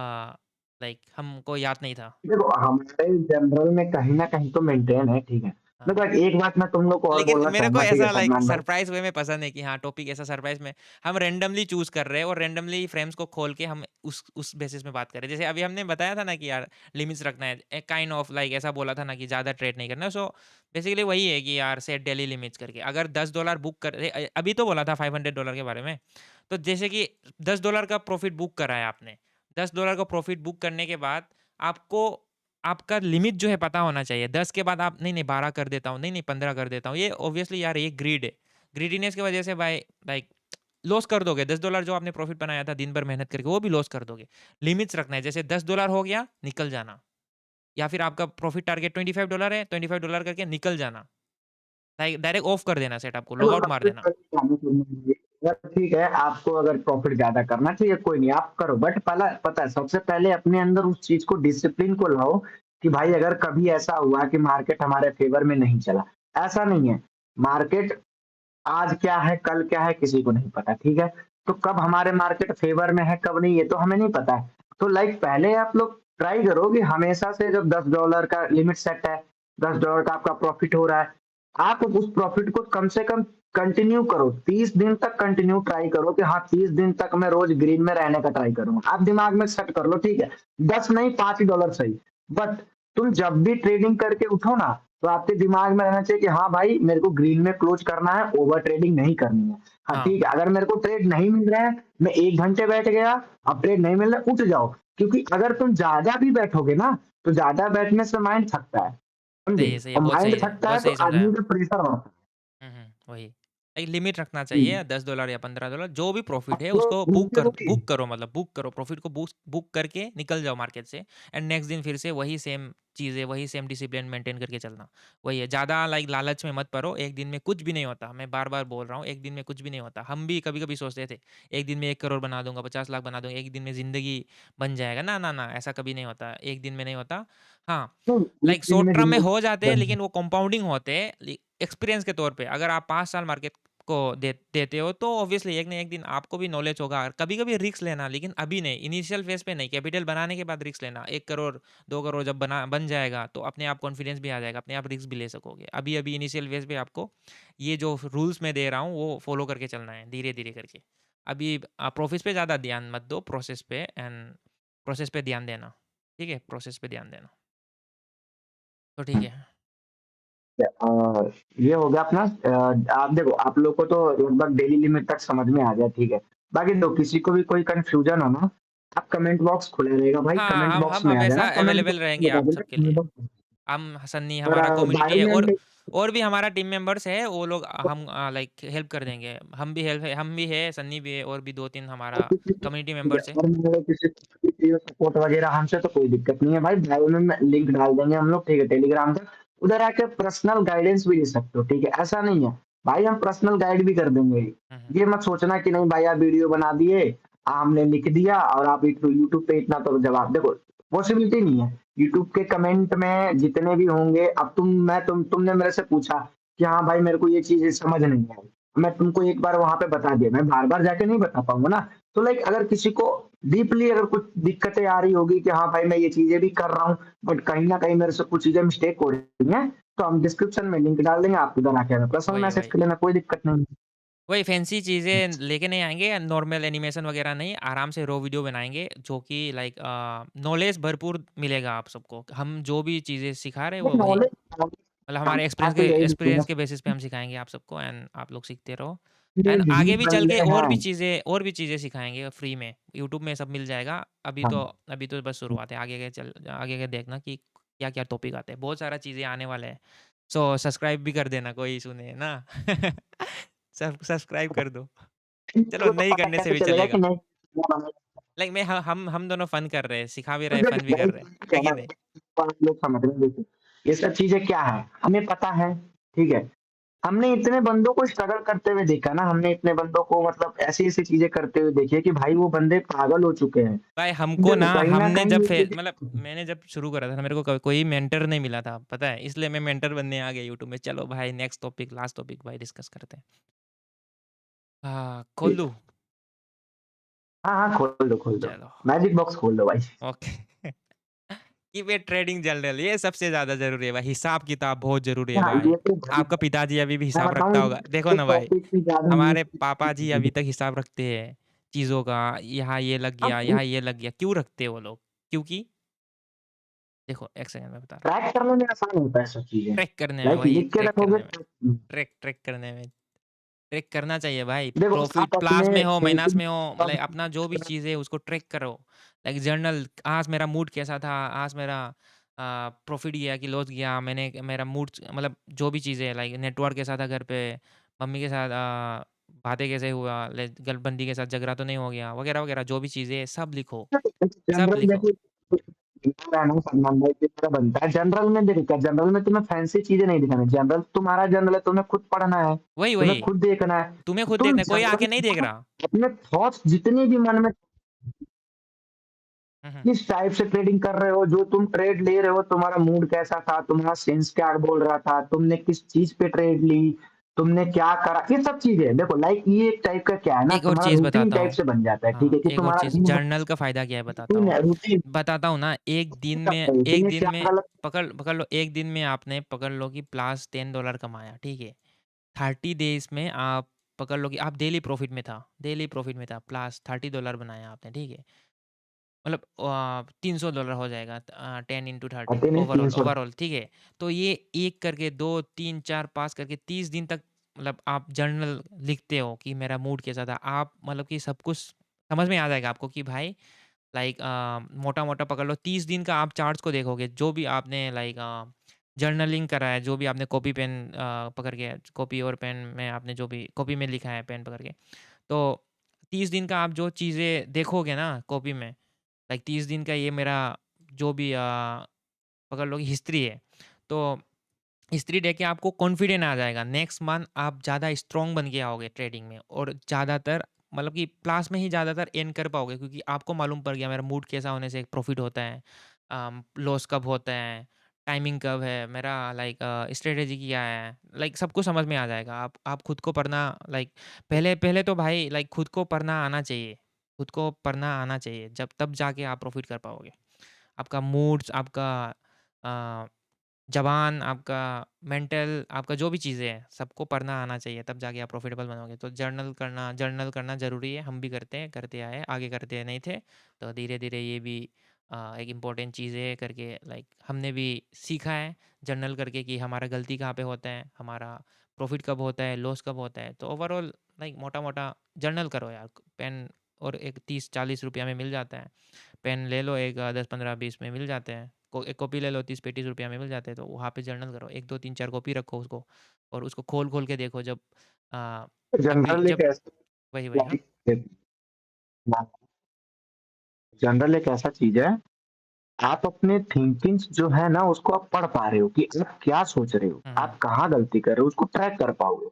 लाइक हमको याद नहीं था।
देखो, हमारे जनरल में कहीं न कहीं तो मेंटेन है, ठीक है।
हाँ।
देखो, एक बात मैं तुम लोग को और
लेकिन
बोलना
मेरे को
चाहूँगा, ठीक है
ऐसा लाइक
सलमान भाई।
सरप्राइज़ वे में पसंद है कि हाँ, टॉपिक ऐसा सरप्राइज़ में हम रैंडमली चूज़ कर रहे हैं और रैंडमली फ्रेम्स को खोल के हम उस बेसिस में बात कर रहे हैं। जैसे अभी हमने बताया था ना कि यार लिमिट्स रखना है, ए काइंड ऑफ लाइक ऐसा बोला था ना कि ज़्यादा ट्रेड नहीं करना। सो बेसिकली वही है कि यार सेट डेली लिमिट्स करके अगर $10 बुक कर अभी तो बोला था $500 के बारे में। तो जैसे कि $10 का प्रॉफ़िट बुक करा है आपने, $10 का प्रॉफ़िट बुक करने के बाद आपको आपका लिमिट जो है पता होना चाहिए। 10 के बाद आप नहीं 12 कर देता हूँ, नहीं 15 कर देता हूँ। ये ऑब्वियसली यार ये ग्रीड है। ग्रीडीनेस की वजह से भाई लाइक लॉस कर दोगे। $10 जो आपने प्रॉफ़िट बनाया था दिन भर मेहनत करके, वो भी लॉस कर दोगे। लिमिट्स रखना है, जैसे $10 हो गया, निकल जाना। या फिर आपका प्रॉफ़िट टारगेट $25 है, $25 करके निकल जाना। लाइक डायरेक्ट ऑफ कर देना सेटअप को, लॉग
देखो,
आउट मार
सबसे
देना।
पहले ध्यान सुनिए, अगर ठीक है, आपको अगर प्रॉफ़िट ज़्यादा करना चाहिए, कोई नहीं, आप करो। बट पहला पता है, सबसे पहले अपने अंदर उस चीज़ को, डिसिप्लिन को लाओ कि भाई अगर कभी ऐसा हुआ कि मार्केट हमारे फ़ेवर में नहीं चला, ऐसा नहीं है। मार्केट आज क्या है, कल क्या है, किसी को नहीं पता, ठीक है? तो कब हमारे मार्केट फ़ेवर में है, कब नहीं, ये तो हमें नहीं पता है। तो लाइक पहले आप लोग ट्राई करो कि हमेशा से जब $10 का लिमिट सेट है, $10 का आपका प्रॉफ़िट हो रहा है, आप उस प्रॉफ़िट को कम से कम कंटिन्यू करो, 30 दिन तक कंटिन्यू ट्राई करो कि हाँ 30 दिन तक मैं रोज ग्रीन में रहने का ट्राई करूंगा। आप दिमाग में सेट कर लो, ठीक है 10 नहीं $5 सही, बट तुम जब भी ट्रेडिंग करके उठो ना, तो आपके दिमाग में रहना चाहिए कि हाँ भाई मेरे को ग्रीन में क्लोज करना है, ओवर ट्रेडिंग नहीं करनी है। हाँ
हाँ,
ठीक है, अगर मेरे को ट्रेड नहीं मिल रहा है, मैं 1 घंटे बैठ गया, अब ट्रेड नहीं मिल रहा, उठ जाओ। क्योंकि अगर तुम ज्यादा भी बैठोगे ना, तो ज्यादा बैठने से माइंड थकता है, समझे?
सही है,
और
बहुत सही
माइंड
है,
थकता है
बहुत
तो
सही समझाया।
आदमी का प्रेशर बढ़ता है।
वही। एक लिमिट रखना
जी।
चाहिए $10 या $15, जो भी प्रॉफ़िट है
तो
उसको
मुझे वो
बुक करो, मतलब बुक करो, प्रॉफ़िट को बुक करके निकल जाओ मार्केट से, एंड नेक्स्ट दिन फिर से वही सेम चीज़ें, वही सेम डिसिप्लिन मेंटेन करके चलना। वही है, ज़्यादा लाइक लालच में मत पड़ो, एक दिन में कुछ भी नहीं होता। मैं बार-बार बोल रहा हूँ, एक दिन में कुछ भी नहीं होता। हम भी कभी-कभी सोचते थे, एक दिन में 1 करोड़ बना दूँगा, 50 लाख बना दूँगा, एक दिन में ज़िंदगी बन जाएगा। ना, ना, ना, ऐसा कभी नहीं होता, एक दिन में नहीं होता। हाँ,
तो एक
लाइक
दिन
शॉर्ट
में
टर्म में
ज़िंदगी
हो जाते हैं,
बन
लेकिन वो कंपाउंडिंग होते हैं एक्सपीरियंस के तौर पे। अगर आप 5 साल मार्केट को देते हो, तो ऑब्वियसली एक ना एक दिन आपको भी नॉलेज होगा। कभी-कभी रिस्क लेना, लेकिन अभी नहीं, इनिशियल फेज़ पे नहीं, कैपिटल बनाने के बाद रिस्क लेना। 1 करोड़, 2 करोड़ जब बन जाएगा, तो अपने आप कॉन्फिडेंस भी आ जाएगा, अपने आप रिस्क भी ले सकोगे। अभी-अभी इनिशियल फेज़ पे आपको ये जो रूल्स मैं दे रहा हूँ, वो फॉलो करके चलना है, धीरे-धीरे करके। अभी प्रॉफिट्स पे ज़्यादा ध्यान मत दो, प्रोसेस पे ध्यान देना, ठीक है? प्रोसेस पे ध्यान देना, तो ठीक है।
ये हो गया अपना आप देखो आप लोग को तो लगभग डेली लिमिट तक समझ में आ गया, ठीक है। बाकी तो किसी को भी कोई कन्फ्यूजन हो ना, आप कमेंट बॉक्स खुला रहेगा भाई, कमेंट
हाँ,
बॉक्स
हम
में आ
हमेशा
जाना, कमेंट
अवेलेबल
बॉक्स में
रहेंगे
बता
आप
देना
सबके
कमेंट
लिए।
बॉक्स।
हम सन्नी
और
हमारा कम्युनिटी है,
बायोलैंड
और भी हमारा टीम मेंबर्स है, वो लोग हम लाइक हेल्प कर देंगे। हम भी है, सन्नी भी है, और भी 2-3
और
हमारा
किसी को
कम्युनिटी मेंबर्स है।
और मतलब किसी को भी चाहिए सपोर्ट वगैरह हमसे तो कोई दिक्कत नहीं है भाई, बायो में लिंक डाल देंगे हम लोग, ठीक है, टेलीग्राम का। उधर आके पर्सनल गाइडेंस भी ले सकते हो, ठीक है, ऐसा नहीं है भाई, हम पर्सनल गाइड भी कर देंगे।
हुँ, हुँ।
ये मत सोचना कि नहीं भाई आप वीडियो बना दिए, हमने लिख दिया और आप यूट्यूब पे इतना तो जवाब देखो, पॉसिबिलिटी नहीं है। यूट्यूब के कमेंट में जितने भी होंगे, अब तुमने मेरे से पूछा कि हाँ भाई मेरे को ये चीज समझ नहीं आई, मैं तुमको एक बार वहां पे बता दिया, मैं बार बार जाके नहीं बता पाऊंगा ना। तो लाइक अगर किसी को डीपली अगर कुछ दिक्कतें आ रही होगी कि हाँ भाई मैं ये चीजें भी कर रहा हूँ, बट कहीं ना कहीं मेरे से कुछ चीजें मिस्टेक हो रही हैं, तो हम डिस्क्रिप्शन में लिंक डाल देंगे, आप उधर आके हमें पर्सनल
वही,
मैसेज
वही।
कर लेना, कोई दिक्कत नहीं है।
वही फैंसी चीज़ें लेके नहीं आएँगे, नॉर्मल एनिमेशन वगैरह नहीं, आराम से रॉ वीडियो बनाएँगे, जो कि लाइक नॉलेज भरपूर मिलेगा आप सबको। हम जो भी चीज़ें सिखा रहे हैं, वो वही,
नॉलेज
मतलब हमारे
तो यही
एक्सपीरियंस
मिलेगा,
के बेसिस पे हम सिखाएँगे आप सबको, एंड आप लोग सीखते रहो। एंड
यही
आगे भी चल
बंदे
के
हैं।
और भी चीज़ें सिखाएँगे फ्री में। यूट्यूब में सब मिल जाएगा।
हाँ
अभी तो बस शुरुआत है। आगे के देखना कि क्या-क्या टॉपिक आते हैं। बहुत सारा चीज़ें आने वाले हैं। सो सब्सक्राइब भी कर देना, कोई इश्यू नहीं है ना? सब्सक्राइब कर दो। चलो,
को तो
नहीं
पता
करने से
कैसे
भी
चलेगा कि
चलेगा।
नहीं।
लाइक मैं ह हम दोनों फन कर रहे हैं, सिखा भी रहे हैं,
मुझे
फन भी कर रहे हैं। है कि नहीं?
आप लोग समझ रहे हैं, देखिए ये सब चीजें क्या है हमें पता है, ठीक है। हमने इतने बंदों को स्ट्रगल करते हुए देखा ना, हमने इतने बंदों को मतलब ऐसी-ऐसी चीज़ें करते हुए देखी है कि भाई वो बंदे पागल हो चुके हैं।
भाई हमको ना,
देखो कहीं न
हमने
कहीं
जब
ये
फे
चीज़ें
मतलब मैंने जब शुरू करा था ना, मेरे को कोई मेंटर नहीं मिला था, पता है? इसलिए मैं मेंटर बनने आ गया यूट्यूब में। चलो भाई, नेक्स्ट टॉपिक, लास्ट टॉपिक भाई, डिस्कस करते हैं। हाँ, खोल दूँ?
हाँ, हाँ, खोल दो, खोल दो।
चलो,
मैजिक बॉक्स खोल दो भाई।
Okay. Keep it trading general, ये सबसे ज़्यादा ज़रूरी है भाई, हिसाब-किताब बहुत ज़रूरी है
हाँ,
भाई।
ये तो भाई
आपका पिताजी अभी भी
मैं
हिसाब रखता
बताऊँ
होगा। देखो
ये
ना भाई,
टॉपिक से ज़्यादा
हमारे पापा जी
मुझे
अभी तक हिसाब रखते हैं चीज़ों का, यहाँ ये लग
अब
गया, यहाँ ये लग गया। क्यों रखते हैं वो लोग? क्योंकि देखो, एक सेकंड मैं बता रहा हूँ।
ट्रैक करने में आसान होता है सब चीज़ें।
ट्रैक करने में,
लाइक
वही
लिख के
ट्रैक
रखोगे
करने में, ट्रैक करने में, ट्रैक करना चाहिए भाई।
देखो
प्रॉफ़िट
आप
प्लस
अपने
में हो, माइनस
सेविंग
में हो, लाइक अपना जो भी चीज़ है उसको ट्रैक करो। लाइक जर्नल, आज मेरा मूड कैसा था, आज मेरा प्रॉफ़िट गया कि लॉस गया, मेरा मूड मतलब जो भी चीज़ें हैं, लाइक नेटवर्क कैसा था घर पे, मम्मी के साथ बातें कैसे हुआ, लाइक गर्लफ्रेंड के साथ झगड़ा तो नहीं हो गया, वगैरह-वगैरह जो भी चीज़ें हैं सब लिखो, सब
जनरल में
लिखो।
भी रहना सलमान भाई की तरह बनता है। जनरल में देखो क्या जनरल में तुम्हें फैंसी चीज़ें नहीं दिखानी, जनरल तुम्हारा जनरल है, तुम्हें खुद पढ़ना है,
वही,
तुम्हें
वही,
खुद देखना है।
तुम्हें
तो
खुद
तुम
देखना है, कोई
जनरल
आके नहीं देख रहा।
अपने थॉट्स जितने भी मन में
हुँ, हुँ।
किस टाइप से ट्रेडिंग कर रहे हो, जो तुम ट्रेड ले रहे हो, तुम्हारा मूड कैसा था, तुम्हारा सेंस क्या बोल रहा था, तुमने किस चीज़ पे ट्रेड ली, तुमने क्या करा, ये सब चीज़ें देखो लाइक ये एक टाइप का क्या है ना
एक और
तुम्हारा
चीज़
रूटीन
बताता
टाइप
हूँ।
से बन जाता है, ठीक
हाँ,
है? कि
एक और
तुम्हारा
चीज़,
दिन भर
जर्नल का फ़ायदा क्या है बताता
रूटीन
हूँ।
है, रूटीन
बताता हूँ ना, एक दिन में
करते हो,
एक
तुम्हें
दिन
क्या
में
गलत
पकड़ पकड़ लो, एक दिन में आपने पकड़ लो कि प्लस $10 कमाया, ठीक है? 30 डेज़ में आप पकड़ लो कि आप डेली प्रॉफ़िट में था प्लस $30 बनाया आपने, ठीक है? मतलब $300 हो जाएगा 10 इंटू 30
आते नहीं
ओवरऑल
300।
ओवरऑल, ठीक है? तो ये 1 करके 2, 3, 4, 5 करके 30 दिन तक मतलब आप जर्नल लिखते हो कि मेरा मूड कैसा था। आप मतलब कि सब कुछ समझ में आ जाएगा आपको कि भाई लाइक मोटा-मोटा पकड़ लो 30 दिन का आप चार्ट्स को देखोगे, जो भी आपने लाइक जर्नलिंग करा है, जो भी आपने कॉपी पेन पकड़ के कॉपी और पेन में आपने जो भी कॉपी में लिखा है पेन पकड़ के, तो 30 दिन का आप जो चीज़ें देखोगे ना कॉपी में, लाइक 30 दिन का ये मेरा जो भी पकड़ लो कि हिस्ट्री है, तो हिस्ट्री देख के आपको कॉन्फिडेंट आ जाएगा। नेक्स्ट मंथ आप ज़्यादा स्ट्रॉन्ग बन के आओगे ट्रेडिंग में और ज़्यादातर मतलब कि प्लस में ही ज़्यादातर अर्न कर पाओगे क्योंकि आपको मालूम पड़ गया मेरा मूड कैसा होने से प्रॉफिट होता है, लॉस कब होता है, टाइमिंग कब है, मेरा लाइक स्ट्रेटेजी क्या है, लाइक सब कुछ समझ में आ जाएगा। आप खुद को पढ़ना लाइक पहले पहले तो भाई लाइक खुद को पढ़ना आना चाहिए। खुद को पढ़ना आना चाहिए, जब तब जाके आप प्रॉफिट कर पाओगे। आपका मूड्स, आपका अ ज़बान, आपका मेंटल, आपका जो भी चीज़ें हैं, सबको पढ़ना आना चाहिए, तब जाके आप प्रॉफ़िटेबल बनोगे। तो जर्नल करना ज़रूरी है, हम भी करते हैं, करते आए, आगे करते नहीं थे। तो धीरे-धीरे ये भी एक इम्पोर्टेंट चीज़ है करके लाइक हमने भी सीखा है जर्नल करके कि हमारा गलती कहाँ पे होता है, हमारा प्रॉफ़िट कब होता है, लॉस कब होता है। तो ओवरऑल लाइक मोटा-मोटा जर्नल करो यार, पेन और एक 30-40 रुपया में मिल जाता है। पेन ले लो एक 10, 15, 20 में मिल जाते हैं। एक कॉपी ले लो 30-35 रुपया में मिल जाते हैं, तो वहाँ पे जर्नल करो। 1, 2, 3, 4 कॉपी रखो उसको और उसको खोल-खोल के देखो अ, जब भी
जनरल एक
जब
ऐसा
वही, हाँ।
जनरल एक ऐसा चीज़ है, आप अपने थिंकिंग्स जो है ना उसको आप पढ़ पा रहे हो कि आप क्या सोच रहे हो,
हुँ, हुँ।
आप कहाँ गलती कर रहे हो, उसको ट्रैक कर पाओगे।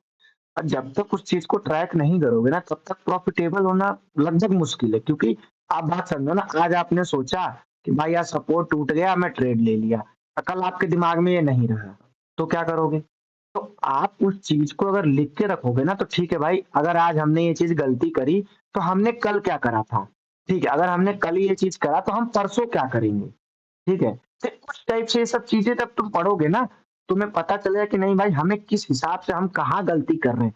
और जब तक उस चीज़ को ट्रैक नहीं करोगे ना, तब तक प्रॉफ़िटेबल होना लगभग मुश्किल है क्योंकि आप बात समझो ना, आज आपने सोचा कि भाई आज सपोर्ट टूट गया, मैं ट्रेड ले लिया। कल आपके दिमाग में ये नहीं रहा, तो क्या करोगे? तो आप उस चीज़ को अगर लिख के रखोगे ना, तो ठीक है भाई, अगर आज हमने ये चीज़ गलती करी, तो हमने कल क्या करा था? ठीक है, अगर हमने कल ये चीज़ करा, तो हम परसों क्या करेंगे? ठीक है? तो उस टाइप से ये सब चीज़ें जब तुम पढ़ोगे ना, तुम्हें पता चलेगा कि नहीं भाई हमें किस हिसाब से हम कहाँ गलती कर रहे हैं।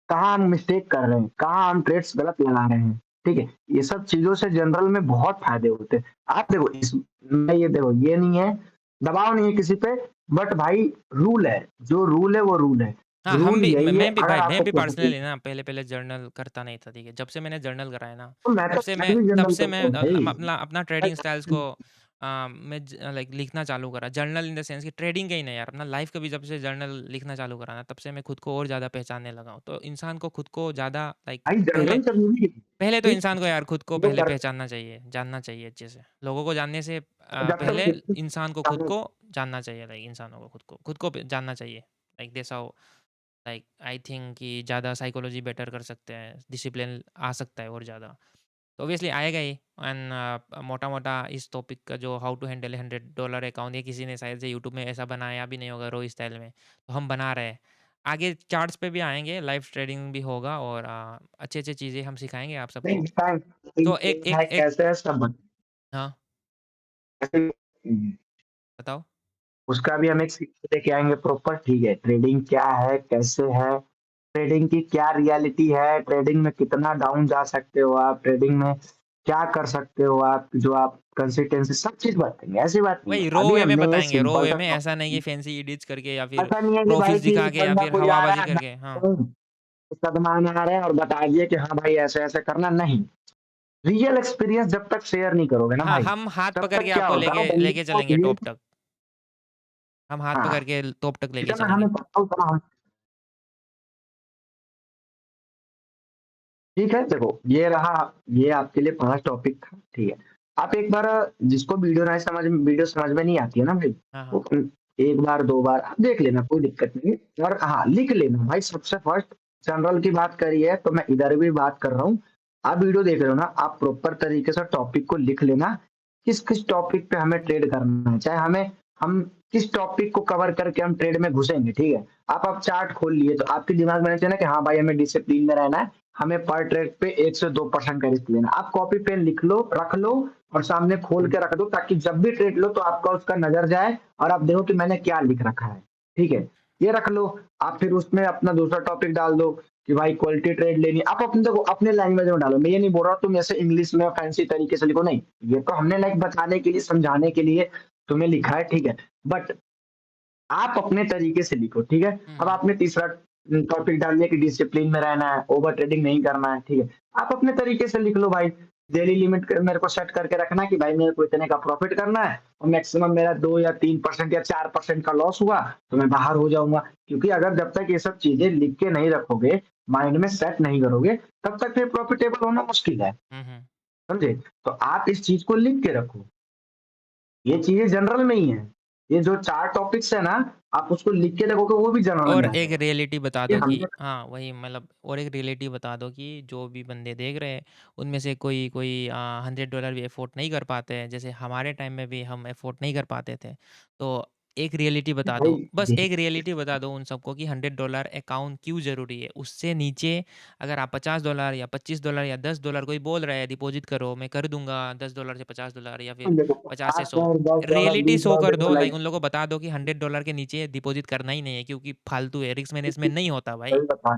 कहाँ हम मिस्टेक कर रहे हैं, कहाँ हम ट्रेड्स गलत लगा रहे हैं, ठीक है? ये सब चीज़ों से जनरल में बहुत फ़ायदे होते हैं। आप देखो इसमें ये देखो ये नहीं है, दबाव नहीं है किसी पे बट भाई रूल है, जो रूल है वो रूल है।
हाँ, हम
रूल
भी
यही है
मैं भी
अगर
भाई मैं
आपको
भी
प्रॉफ़िट
पर्सनली ना पहले-पहले जर्नल करता नहीं था, ठीक है? जब से मैंने जर्नल करा है ना,
तो मैं
तब
तो
से
आज
मैं
भी
तब
जनरल
से
करता
मैं
हूँ भाई।
अपना ट्रेडिंग स्टाइल्स को मैं लाइक लिखना चालू करा। जर्नल इन द सेंस कि ट्रेडिंग का ही नहीं यार, अपना लाइफ़ का भी जब से जर्नल लिखना चालू करा ना, तब से मैं खुद को और ज़्यादा पहचानने लगा हूँ। तो इंसान को खुद को ज़्यादा लाइक
भाई
पहले
जनरल ज़रूरी है।
पहले तो
ठीक
इंसान को यार खुद को
जो
पहले
कर
पहचानना चाहिए, जानना चाहिए अच्छे से। लोगों को जानने से
जब
पहले
तक
इंसान को खुद को जानना चाहिए, लाइक इंसानों को खुद को जानना चाहिए। Like that's how like I think कि ज़्यादा साइकोलॉजी बेटर कर सकते हैं, डिसिप्लिन आ सकता है और ज़्यादा। तो ऑब्वियसली आएगा ही एंड मोटा-मोटा इस टॉपिक का जो हाउ टू हैंडल $100 अकाउंट ये किसी ने शायद से यूट्यूब में ऐसा बनाया भी नहीं होगा रो स्टाइल में, तो हम बना रहे हैं। आगे चार्ट्स पे भी आएँगे, लाइव ट्रेडिंग भी होगा और अच्छी-अच्छी चीज़ें हम सिखाएँगे आप
नहीं
सबको। तो एक
है
एक एक
कैसे है सब
हाँ,
बताइए।
बताओ?
उसका भी हम एक सीक्वेंस लेके आएँगे प्रॉपर ठीक है, ट्रेडिंग क्या है, कैसे है, ट्रेडिंग की क्या रियलिटी है, ट्रेडिंग में कितना डाउन जा सकते हो आप, ट्रेडिंग में क्या कर सकते हो आप, जो आप कंसिस्टेंसी सब चीज़ बताएँगे, ऐसी बात नहीं है।
वही रो
अभी
वे में
हमने ये
बताएँगे, रो
सिंपल
वे
सा
में ऐसा नहीं कि
टॉपिक
फैंसी एडिट्स करके या फिर
ऐसा नहीं है कि भाई
प्रॉफिट्स
कि
दिखा के या
बंदा
फिर
कोई आ रहा
हवाबाज़ी
है
करके। हाँ।
कदम आ रहा है और बता दिए कि हाँ भाई ऐसे-ऐसे करना, नहीं। रियल एक्सपीरियंस जब तक शेयर नहीं करोगे ना
हाँ,
भाई,
हम हाथ
तब
पकड़
तक
के
क्या
आपको
होता है
लेके
ना बंदे
लेके
को
चलेंगे टॉप तक। हम हाथ
हाँ,
पकड़ के टॉप तक लेके
जितना
चलेंगे।
हमें पता उतना हम ठीक है, देखो ये रहा ये आपके लिए पहला टॉपिक था, ठीक है। आप एक बार जिसको वीडियो समझ में नहीं आती है ना भाई,
हाँ,
वो
हाँ।
1 बार 2 बार आप देख लेना कोई दिक्कत नहीं है और हाँ, लिख लेना भाई सबसे फर्स्ट जनरल की बात करी है तो मैं इधर भी बात कर रहा हूँ। आप वीडियो देख रहे हो ना, आप प्रॉपर तरीके से टॉपिक को लिख लेना, किस-किस टॉपिक पे हमें ट्रेड करना है, चाहे हम किस टॉपिक को कवर करके हम ट्रेड में घुसेंगे, ठीक है। आप चार्ट खोल लिए तो आपके दिमाग में रहना चाहिए ना कि हाँ भाई हमें डिसिप्लिन में रहना है, हमें पर ट्रेड पे 1 से 2% का रिस्क लेना है। आप कॉपी पेन लिख लो, रख लो और सामने खोल के रख दो ताकि जब भी ट्रेड लो तो आपका उसका नज़र जाए और आप देखो कि मैंने क्या लिख रखा है, ठीक है। ये रख लो। आप फिर उसमें अपना दूसरा टॉपिक डाल दो कि भाई क्वालिटी ट्रेड लेनी है। आप अपने देखो अपने लैंग्वेज में डालो। मैं ये नहीं बोल रहा तुम ऐसे इंग्लिश में फैंसी तरीके से लिखो, नहीं। ये तो हमने लाइक बताने के लिए, समझाने के लिए तुम्हें लिखा है, ठीक है। बट आप अपने तरीके से लिखो, ठीक है।
हुँ,
अब
हुँ।
आपने तीसरा टॉपिक डाल दिया कि डिसिप्लिन में रहना है, ओवर ट्रेडिंग नहीं करना है, ठीक है। आप अपने तरीके से लिख लो भाई। डेली लिमिट मेरे को सेट करके रखना है कि भाई मेरे को इतने का प्रॉफिट करना है, और मैक्सिमम मेरा 2 या 3% या 4% का लॉस हुआ तो मैं बाहर हो जाऊंगा। क्योंकि अगर जब तक ये सब चीजें लिख के नहीं रखोगे, माइंड में सेट नहीं करोगे, तब तक फिर प्रॉफिटेबल होना मुश्किल है।
हुँ, हुँ।
समझे? तो आप इस चीज को लिख के रखो। ये चीजें जनरल में ही है। ये जो 4 टॉपिक्स है ना, आप उसको लिख के रखोगे, वो भी जनरल
और
में आ
एक
जाएगा।
रियलिटी बता
ये
दो कि
हमने
हाँ, वही मतलब और एक रियलिटी बता दो कि जो भी बंदे देख रहे हैं, उनमें से कोई कोई $100 भी अफ़ोर्ड नहीं कर पाते हैं, जैसे हमारे टाइम में भी हम अफ़ोर्ड नहीं कर पाते थे। तो एक रियलिटी बता
भाई
दो, बस
देख
एक रियलिटी बता दो उन सबको कि $100 अकाउंट क्यों ज़रूरी है? उससे नीचे अगर आप $50 या $25 या $10 कोई बोल रहा है डिपॉज़िट करो, मैं कर दूँगा $10 से $50 या फिर
देखो
50 से
50
100।
डॉलर, $10
रियलिटी शो
$20
कर
देखो
दो लाइक
लाइक
उन लोगों को बता दो कि $100 के नीचे डिपॉज़िट करना ही नहीं है क्योंकि फालतू है, रिस्क मैनेजमेंट नहीं होता भाई।
सही बता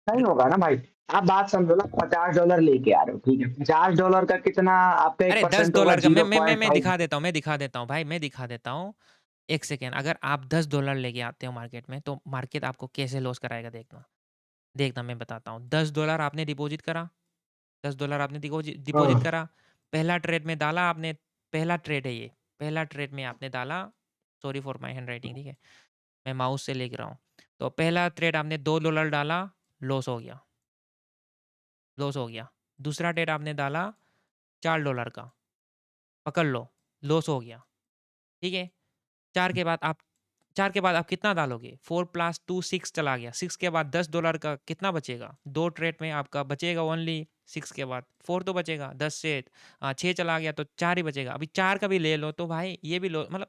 नहीं
र
होगा ना भाई। आप बात समझो ना, $50 लेके आ रहे हो, ठीक है। $50 का कितना आपका
अरे
1% होगा,
$10 का मैं
0.5।
दिखा देता हूँ भाई, मैं दिखा देता हूँ। 1 सेकंड अगर आप $10 लेके आते हो मार्केट में, तो मार्केट आपको कैसे लॉस कराएगा देखना। देखना मैं बताता हूँ। $10 आपने डिपॉज़िट करा, $10 आपने डिपॉज़िट
हाँ,
करा, पहला ट्रेड में डाला आपने, पहला ट्रेड है ये, पहला ट्रेड में आपने डाला, सॉरी फॉर माय हैंडराइटिंग ठीक है, मैं माउस से लिख रहा हूँ। तो पहला ट्रेड आपने $2 डाला, लॉस हो गया, लॉस हो गया। दूसरा ट्रेड आपने डाला $4 का, पकड़ लो, लॉस हो गया, ठीक है? 4 के बाद आप 4 के बाद आप कितना डालोगे? 4 प्लस 2 6 चला गया, 6 के बाद $10 का कितना बचेगा? 2 ट्रेड में आपका बचेगा ओनली 6 के बाद 4 तो बचेगा, 10 से 6 चला गया तो 4 ही बचेगा। अभी 4 का भी ले लो तो भाई ये भी लो मतलब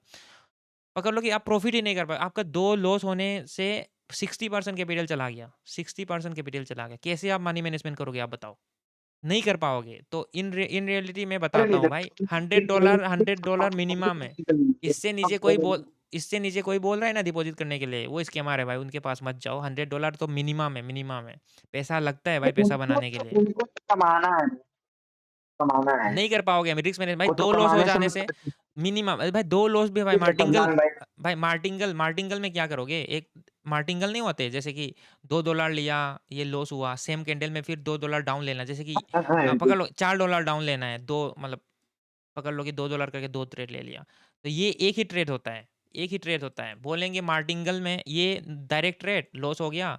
पकड़ लो कि आप प्रॉफ़िट ही नहीं कर पाए। आपका 2 लॉस होने से 60% कैपिटल चला गया, 60% कैपिटल चला गया। कैसे आप मनी मैनेजमेंट करोगे आप बताओ? नहीं कर पाओगे। तो इन रियलिटी मैं
अरे
बताता
नहीं
हूँ भाई $100 मिनिमम है। इससे नीचे कोई बोल इससे नीचे कोई बोल रहा है ना डिपॉज़िट करने के लिए, वो स्कैमर है भाई, उनके पास मत जाओ। $100 तो मिनिमम है। पैसा लगता है भाई पैसा
उनको
बनाने के लिए।
उनको तो कमाना है, कमाना है।
नहीं कर पाओगे अभी रिस्क मैनेज भाई
वो तो
2 लॉस हो
कमाने से
जाने से
मतलब
मिनिमम अरे भाई 2 लॉस भी भाई
ठीक है सलमान भाई।
मार्टिंगल में क्या करोगे? एक मार्टिंगल नहीं होते जैसे कि $2 लिया, ये लॉस हुआ, सेम कैंडल में फिर $2 डाउन लेना जैसे कि
हाँ, हाँ,
पकड़ लो $4 डाउन लेना है, 2 मतलब पकड़ लो कि $2 करके 2 ट्रेड ले लिया। तो ये एक ही ट्रेड होता है, एक ही ट्रेड होता है। बोलेंगे मार्टिंगल में ये डायरेक्ट ट्रेड लॉस हो गया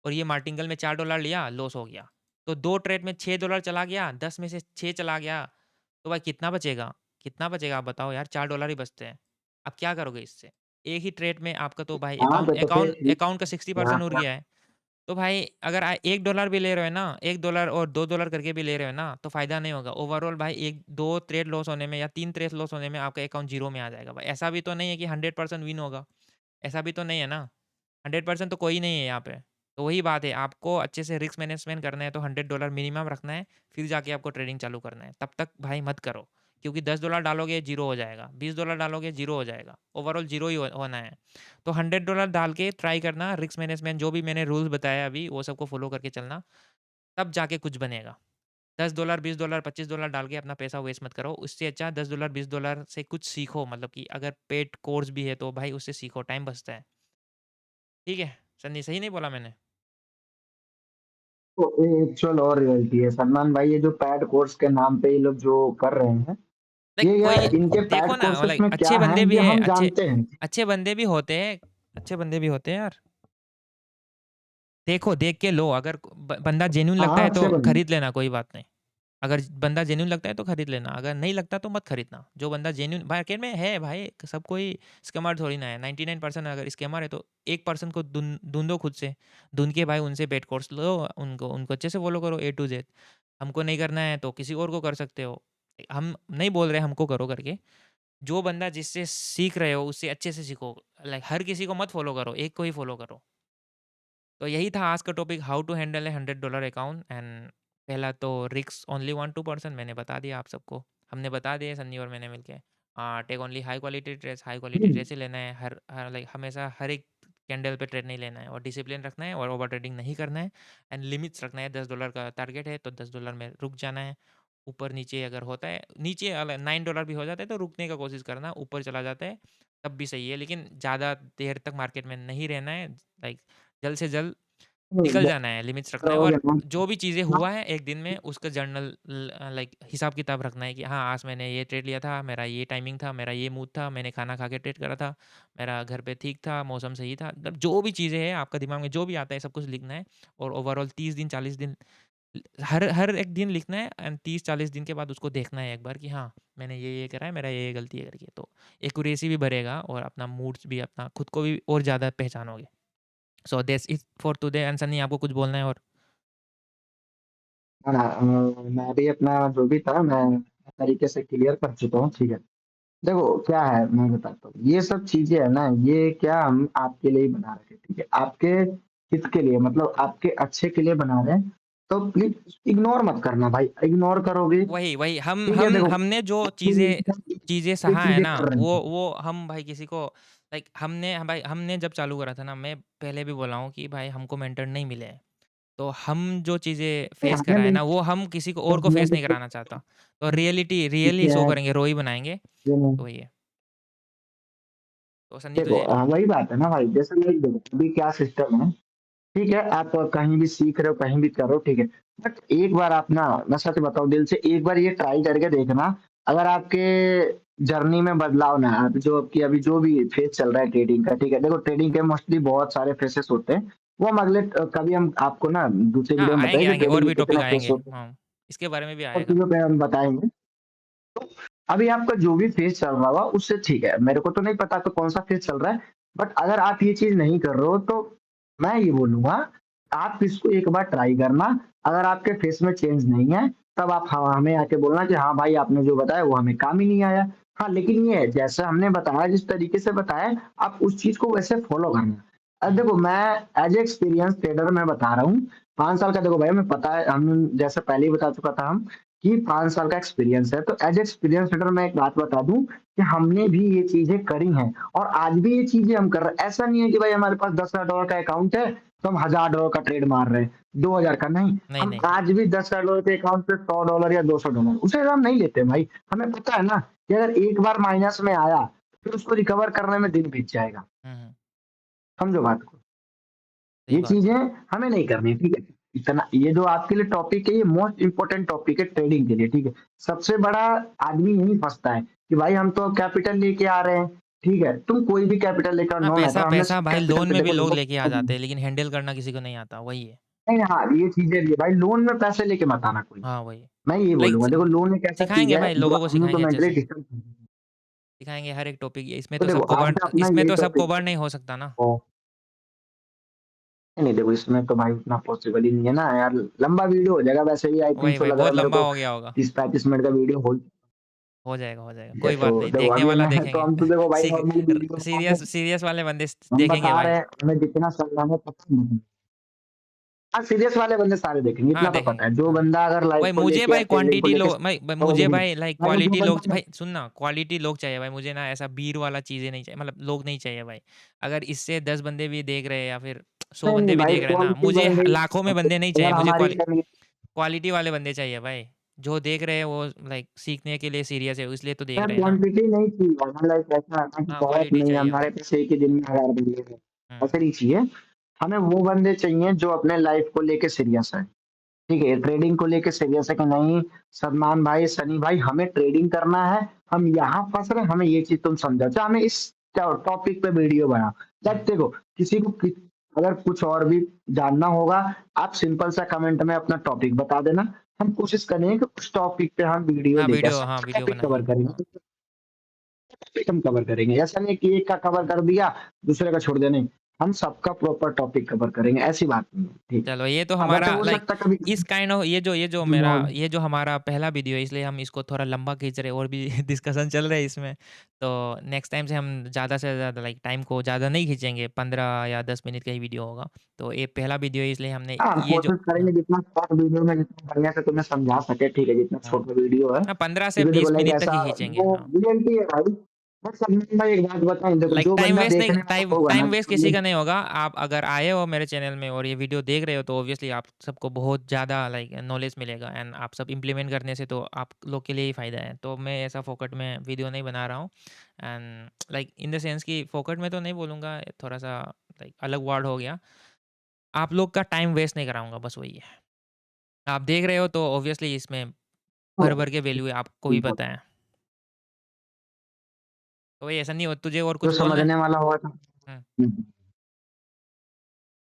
और ये मार्टिंगल में $4 लिया, लॉस हो गया। तो 2 ट्रेड में $6 चला गया, 10 में से 6 चला गया, तो भाई कितना बचेगा? कितना बचेगा आप बताओ यार $4 ही बचते हैं। अब क्या करोगे इससे? एक ही ट्रेड में आपका तो भाई
हाँ, तो फिर ठीक।
अकाउंट का
हाँ,
60% उड़
हाँ।
गया है। तो भाई अगर $1 भी ले रहे हो ना, $1 और $2 करके भी ले रहे हो ना, तो फ़ायदा नहीं होगा। ओवरऑल भाई 1-2 ट्रेड लॉस होने में या 3 ट्रेड लॉस होने में आपका अकाउंट ज़ीरो में आ जाएगा भाई। ऐसा भी तो नहीं है कि 100% विन होगा, ऐसा भी तो नहीं है ना। 100% तो कोई नहीं है यहाँ पे। तो वही बात है, आपको अच्छे से रिस्क मैनेजमेंट करना है तो $100 मिनिमम रखना है, फिर जाके आपको ट्रेडिंग चालू करना है। तब तक भाई मत करो, क्योंकि $10 डालोगे ज़ीरो हो जाएगा, $20 डालोगे ज़ीरो हो जाएगा, ओवरऑल ज़ीरो ही होना है। तो $100 डाल के ट्राई करना, रिस्क मैनेजमेंट जो भी मैंने रूल्स बताया अभी, वो सबको फॉलो करके चलना, तब जाके कुछ बनेगा। $10, $20, $25 डाल के अपना पैसा वेस्ट मत करो। उससे अच्छा $10, $20 से कुछ सीखो, मतलब कि अगर पेड कोर्स भी है तो भाई उससे सीखो, टाइम बचता है। ठीक है? सन्नी सही नहीं बोला मैंने?
तो एक्चुअल और रियलिटी है सलमान भाई, ये जो पैड कोर्स के नाम पे ये लोग जो कर रहे हैं,
लाइक
ये
कोई
यार इनके
देखो
पैड
ना
कोर्सेस
लाइक
में क्या
अच्छे
है
बंदे भी
ये
हैं,
हम जानते हैं।
अच्छे बंदे भी होते हैं, अच्छे बंदे भी होते हैं यार। देखो, देख के लो, अगर बंदा जेन्युइन लगता
हाँ,
है तो
अच्छे बंदे।
खरीद लेना, कोई बात नहीं। अगर बंदा जेन्युइन लगता है तो खरीद लेना, अगर नहीं लगता तो मत खरीदना। जो बंदा जेन्युइन मार्केट में है भाई, सब कोई स्कैमर थोड़ी ना है। 99% अगर स्कैमर है तो 1% को ढूंढो खुद से, ढूंढ के भाई उनसे पेड कोर्स लो, उनको उनको अच्छे से फॉलो करो A to Z। हमको नहीं करना है तो किसी और को कर सकते हो। हम नहीं बोल रहे हमको करो करके, जो बंदा जिससे सीख रहे हो उससे अच्छे से सीखो। लाइक हर किसी को मत फॉलो करो, एक को ही फॉलो करो। तो यही था आज का topic, how to handle a $100 account and पहला तो रिस्क ओनली 1-2% मैंने बता दिया आप सबको। हमने बता दिए सन्नी और मैंने मिलके। टेक ओनली हाई क्वालिटी
हुँ,
ट्रेड्स ही लेना है। हर हर लाइक हमेशा हर एक कैंडल पे ट्रेड नहीं लेना है और डिसिप्लिन रखना है और ओवर ट्रेडिंग नहीं करना है एंड लिमिट्स रखना है। $10 का टारगेट है तो $10 में रुक जाना है। ऊपर-नीचे अगर होता है, नीचे $9 भी हो जाता है तो रुकने का कोशिश करना, ऊपर चला जाता है तब भी सही है, लेकिन ज़्यादा देर तक मार्केट में नहीं रहना है। लाइक जल्द से जल्द निकल जाना है, लिमिट्स रखना है
हो
और
गया
जो भी चीज़ें
ना।
हुआ है एक दिन में उसका जर्नल लाइक हिसाब-किताब रखना है कि हाँ, आज मैंने ये ट्रेड लिया था, मेरा ये टाइमिंग था, मेरा ये मूड था, मैंने खाना खा के ट्रेड करा था, मेरा घर पे ठीक था, मौसम सही था। मतलब जो भी चीज़ें हैं आपका दिमाग में जो भी आता है सब कुछ लिखना है और ओवरऑल 30 दिन, 40 दिन हर हर एक दिन लिखना है एंड 30-40 दिन के बाद उसको देखना है एक बार कि हाँ, मैंने ये करा है, मेरा ये गलती है करके। तो एक्यूरेसी भी बढ़ेगा और अपना मूड्स भी अपना खुद को भी और ज़्यादा पहचानोगे। So that's it for today and Sunny आपको कुछ बोलना है और?
हाँ, मैं भी अपना जो भी था मैं तरीके से क्लियर कर चुका हूँ, ठीक है। देखो क्या है मैं बताता हूँ, ये सब चीज़ें है ना, ये क्या हम आपके लिए ही बना रखे हैं, ठीक है। आपके हित के लिए मतलब आपके अच्छे के लिए बना रहे हैं, तो प्लीज़ इग्नोर मत करना भाई, इग्नोर करोगे,
वही हम
ठीक है,
हम
देखो
हमने जो चीज़ें चीज़ें
ये
सहा है
चीज़ें
ना,
कर रहे हैं।
वो हम भाई किसी को लाइक हमने जब चालू करा था ना, मैं पहले भी बोला हूँ कि भाई हमको मेंटर नहीं मिले हैं। तो हम जो चीज़ें
नहीं,
फेस
हमें
करा है
नहीं
ना, वो हम किसी को और को फेस नहीं कराना चाहता। तो रियली
ठीक
शो
है,
करेंगे, रो ही बनाएँगे,
ये नहीं
तो वही है। तो सन्नी
देखो
तुझे
वही बात है ना भाई, जैसे लाइक देखो अभी क्या सिस्टम है, ठीक है, आप कहीं भी सीख रहे हो, कहीं भी करो, ठीक है। बट एक बार आप ना मैं सच बताऊँ दिल से एक बार ये ट्राई करके देखना, अगर आपके जर्नी में बदलाव ना आए, जो आपकी अभी जो भी फेज़ चल रहा है ट्रेडिंग का, ठीक है। देखो ट्रेडिंग के मोस्टली बहुत सारे फेसेस होते हैं, वो हम अगले कभी हम आपको ना दूसरे
हाँ,
वीडियो में
आएँगे,
बताएँगे कि
आएँगे और
ट्रेडिंग
भी
के
टॉपिक
कितने फेस
आएँगे।
होते हैं,
हाँ, इसके बारे में भी
और
आएगा।
चीज़ों पे हम बताएँगे। तो अभी आपका जो भी फेज़ चल रहा होगा उससे ठीक है, मेरे को तो नहीं पता आपका कौन-सा फेज़ चल रहा है, बट अगर आप ये चीज़ नहीं कर रहे हो तो मैं ये बोलूँगा, आप इसको एक बार ट्राई करना, अगर आपके फेस में चेंज नहीं है, तब आप हमें आके बोलना कि हाँ भाई आपने जो बताया वो हमें काम ही नहीं आया। हाँ, लेकिन ये है जैसा हमने बताया जिस तरीके से बताया, आप उस चीज़ को वैसे फ़ॉलो करना।
हुँ,
देखो मैं एज़ ए एक्सपीरियंस ट्रेडर मैं बता रहा हूँ, 5 साल का देखो भाई हमें पता है हम जैसे पहले ही बता चुका था हम कि 5 साल का एक्सपीरियंस है। तो एज़ एक्सपीरियंस रीडर मैं एक बात बता दूँ कि हमने भी ये चीज़ें करी हैं और आज भी ये चीज़ें हम कर रहे हैं। ऐसा नहीं है कि भाई हमारे पास $10,000 का अकाउंट है, तो हम $1,000 का ट्रेड मार रहे हैं, 2,000 का नहीं।
नहीं,
हम
नहीं।
आज भी $10,000 के अकाउंट पे $100 या $200 उससे हम नहीं लेते भाई। हमें पता है ना कि अगर एक बार माइनस में आया, फिर उसको रिकवर करने में दिन बीत जाएगा।
हुँ, हुँ,
समझो बात को।
सही
ये
बात
चीज़ें
है।
हमें नहीं करनी, ठीक है? इतना ये जो आपके लिए टॉपिक है, ये मोस्ट इम्पोर्टेंट टॉपिक है ट्रेडिंग के लिए, ठीक है? सबसे बड़ा आदमी यही फँसता है कि भाई हम तो कैपिटल लेके आ रहे हैं, ठीक है? तुम कोई भी कैपिटल लेकर
हाँ,
नो मैटर
पैसा
हमने
पैसा
सिर्फ
भाई
कैपिटल
लोन
पे
में भी
देखो
लोग लेके आ
लोन
जाते हैं, लेकिन हैंडल करना किसी को नहीं आता, वही है।
नहीं, हाँ, ये चीज़ें भी है भाई लोन में पैसे लेके मत आना कोई।
हाँ, वही।
मैं ये
लाइक
बोलूँगा देखो लोन एक ऐसा चीज़
सिखाएँगे
है
भाई,
जो
लोगों को
हमने तो
सिखाएँगे अच्छे
मेंटली
से।
डिस्टर्ब
सिखाएँगे हर एक टॉपिक इसमें
तो
तो
देखो
सबको
आज
बर्न
का अपना
इसमें
यही
तो सबको
टॉपिक
बर्न नहीं हो सकता ना।
है। नहीं देखो इसमें तो भाई उतना पॉसिबल ही नहीं है ना यार, लंबा वीडियो हो जाएगा वैसे भी आई थिंक
वही,
सो
वही
लग रहा
बहुत
है मेरे
लंबा
को
हो गया होगा।
30-35 मिनट का वीडियो हो
हो जाएगा,
ठीक है,
कोई
तो
बात नहीं,
देखो
देखने
अभी
वाला
मैं तो
देखेंगे।
हम तो देखो भाई
सीख
नॉर्मल
र
वीडियो
सीरियस वाले बंदे
हम
देखेंगे
बता रहे
भाई।
हैं, हमें जितना समझाना है पता है। हाँ, सीरियस वाले बंदे सारे देखेंगे,
हाँ,
इतना तो
देखेंगे,
पता है। जो
हाँ।
बंदा अगर लाइफ
वही
को
मुझे
लेके या
भाई
ट्रेडिंग को
क्वांटिटी
लेके
लो भाई
तो वो
मुझे
देखेंगे।
भाई लाइक
भाई वो जो
क्वालिटी लोग
बंदा
भाई सुन ना, क्वालिटी लोग चाहिए भाई, मुझे ना ऐसा भीड़ वाला चीज़ें नहीं चाहिए, मतलब लोग नहीं चाहिए भाई। अगर इससे 10 बंदे भी देख रहे हैं या फिर 100
नहीं, नहीं
बंदे भी
भाई
देख रहे हैं ना,
क्वालिटी
मुझे
बंदे
लाखों में बंदे नहीं चाहिए,
अगर
मुझे
हमारी कमी
क्वालिटी वाले बंदे चाहिए भाई। जो देख रहे हैं वो लाइक सीखने के लिए सीरियस है, इसलिए तो देख
यार
रहे हैं ना।
क्वांटिटी नहीं चाहिए हमें लाइक ऐसा है ना कि
हाँ,
बहुत
क्वालिटी
नहीं
चाहिए
हमारे
भाई।
पास एक ही दिन में 1000 बंदे हैं,
हुँ,
ऐसा नहीं चाहिए। हमें वो बंदे चाहिए जो अपने लाइफ को लेके सीरियस है। ठीक है, ट्रेडिंग को लेके सीरियस है कि नहीं सलमान भाई, सनी भाई हमें ट्रेडिंग करना है, हम यहाँ फँस रहे हैं, हमें ये चीज़ तुम समझाओ। चाहे हमें इस टॉपिक पे वीडियो बनाओ।
हुँ।
लाइक देखो किसी को अगर कुछ और भी जानना होगा, आप सिंपल सा कमेंट में अपना टॉपिक बता देना। हम कोशिश करेंगे कि उस टॉपिक पे हम वीडियो लेके आएँ। सब
हाँ, वीडियो
टॉपिक कवर
बनाएँगे।
करेंगे,
हाँ,
सब टॉपिक हम कवर करेंगे। ऐसा नहीं है कि एक का कवर कर दिया, दूसरे का छोड़ दिया, नहीं। हम सबका प्रॉपर टॉपिक कवर करेंगे, ऐसी बात नहीं है, ठीक है।
चलो ये तो
हाँ,
हमारा
वैसे हो
लाइक
सकता है कभी
इस काइंड ऑफ ये जो मेरा
माहौल
ये जो हमारा पहला वीडियो है इसलिए हम इसको थोड़ा लंबा खींच रहे हैं और भी डिस्कशन चल रहा है इसमें। तो नेक्स्ट टाइम से हम ज़्यादा से ज़्यादा लाइक टाइम को ज़्यादा नहीं खींचेंगे, 15 या 10 मिनट का ही वीडियो होगा। तो ये पहला वीडियो है इसलिए हमने
हाँ,
ये जो
कोशिश करेंगे जितना शॉर्ट वीडियो में जितना बढ़िया से तुम्हें समझा सके, ठीक है, जितना
हाँ,
छोटा वीडियो है।
हाँ 15 से
क्योंकि देखो
20
लाइक
मिनट तक
ऐसा
ही खींचेंगे।
वो
हाँ।
रियलिटी है भाई। बस अब मैं एक बात बताऊँ, देखो
लाइक
जो
टाइम
बंदा
वेस्ट नहीं
देखने वाला
टाइम
होगा ना
टाइम वेस्ट
तो
किसी
ये
का नहीं होगा। आप अगर आए हो मेरे चैनल में और ये वीडियो देख रहे हो तो ऑब्वियसली आप सबको बहुत ज़्यादा लाइक नॉलेज मिलेगा एंड आप सब इम्प्लीमेंट करने से तो आप लोग के लिए ही फ़ायदा है। तो मैं ऐसा फोकट में वीडियो नहीं बना रहा हूँ and like in the sense कि फोकट में तो नहीं बोलूँगा, थोड़ा-सा लाइक अलग वर्ड हो गया। आप लोग का टाइम वेस्ट नहीं कराऊँगा, बस वही है। आप देख रहे हो तो ऑब्वियसली इसमें भर-भर के वैल्यू है, आपको भी पता है। तो वही ऐसा नहीं हो तुझे और
जो
कुछ बोलना है?
समझने वाला होगा तो
हुँ।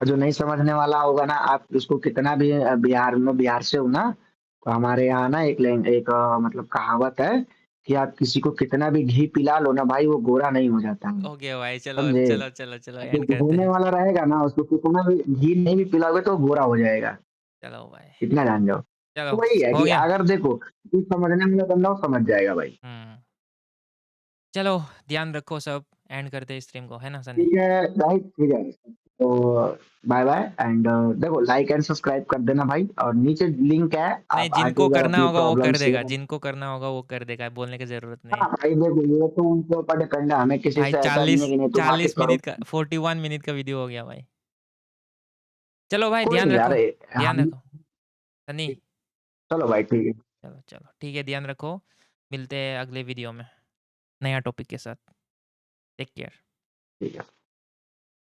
और जो नहीं समझने वाला होगा ना, आप उसको कितना भी बिहार में बिहार से हो ना, तो हमारे यहाँ ना एक मतलब कहावत है कि आप किसी को कितना भी घी पिला लो ना भाई, वो गोरा नहीं हो जाता है।
ओके भाई, चलो,
समझे?
चलो, चलो, चलो
जो
एंड करते
होने
हैं।
वाला रहेगा ना, उसको कितना भी घी नहीं भी पिलाओगे तो वो गोरा हो जाएगा,
चलो भाई,
इतना जान जाओ।
चलो
तो वही है
हो
कि
गया।
अगर देखो, जो समझने वाला बंदा वो समझ जाएगा भाई।
हुँ। चलो ध्यान रखो सब, एंड करते हैं स्ट्रीम को, है ना सन्नी?
ठीक है भाई, ठीक है। तो बाय बाय एंड देखो लाइक एंड सब्सक्राइब कर देना भाई, और नीचे लिंक है,
नहीं,
आप आके
जिनको
अगर
करना
अपनी
होगा वो
प्रॉब्लम
कर देगा,
शेयर।
जिनको करना होगा वो कर देगा, बोलने की ज़रूरत नहीं
हाँ
है।
भाई देखो, ये तो उनके ऊपर डिपेंड है, हमें किसी
भाई
से ऐसा नहीं है
40
कि नहीं तुम आके
40
करो।
मिनट का 41 मिनट का वीडियो हो गया भाई। चलो भाई
कोई
ध्यान
नहीं यार,
रखो, ध्यान
हम
रखो। सन्नी,
चलो भाई ठीक है।
चलो, चलो ठीक है, ध्यान रखो। मिलते हैं अगले वीडियो में, नया टॉपिक के साथ। Take care.
ठीक है।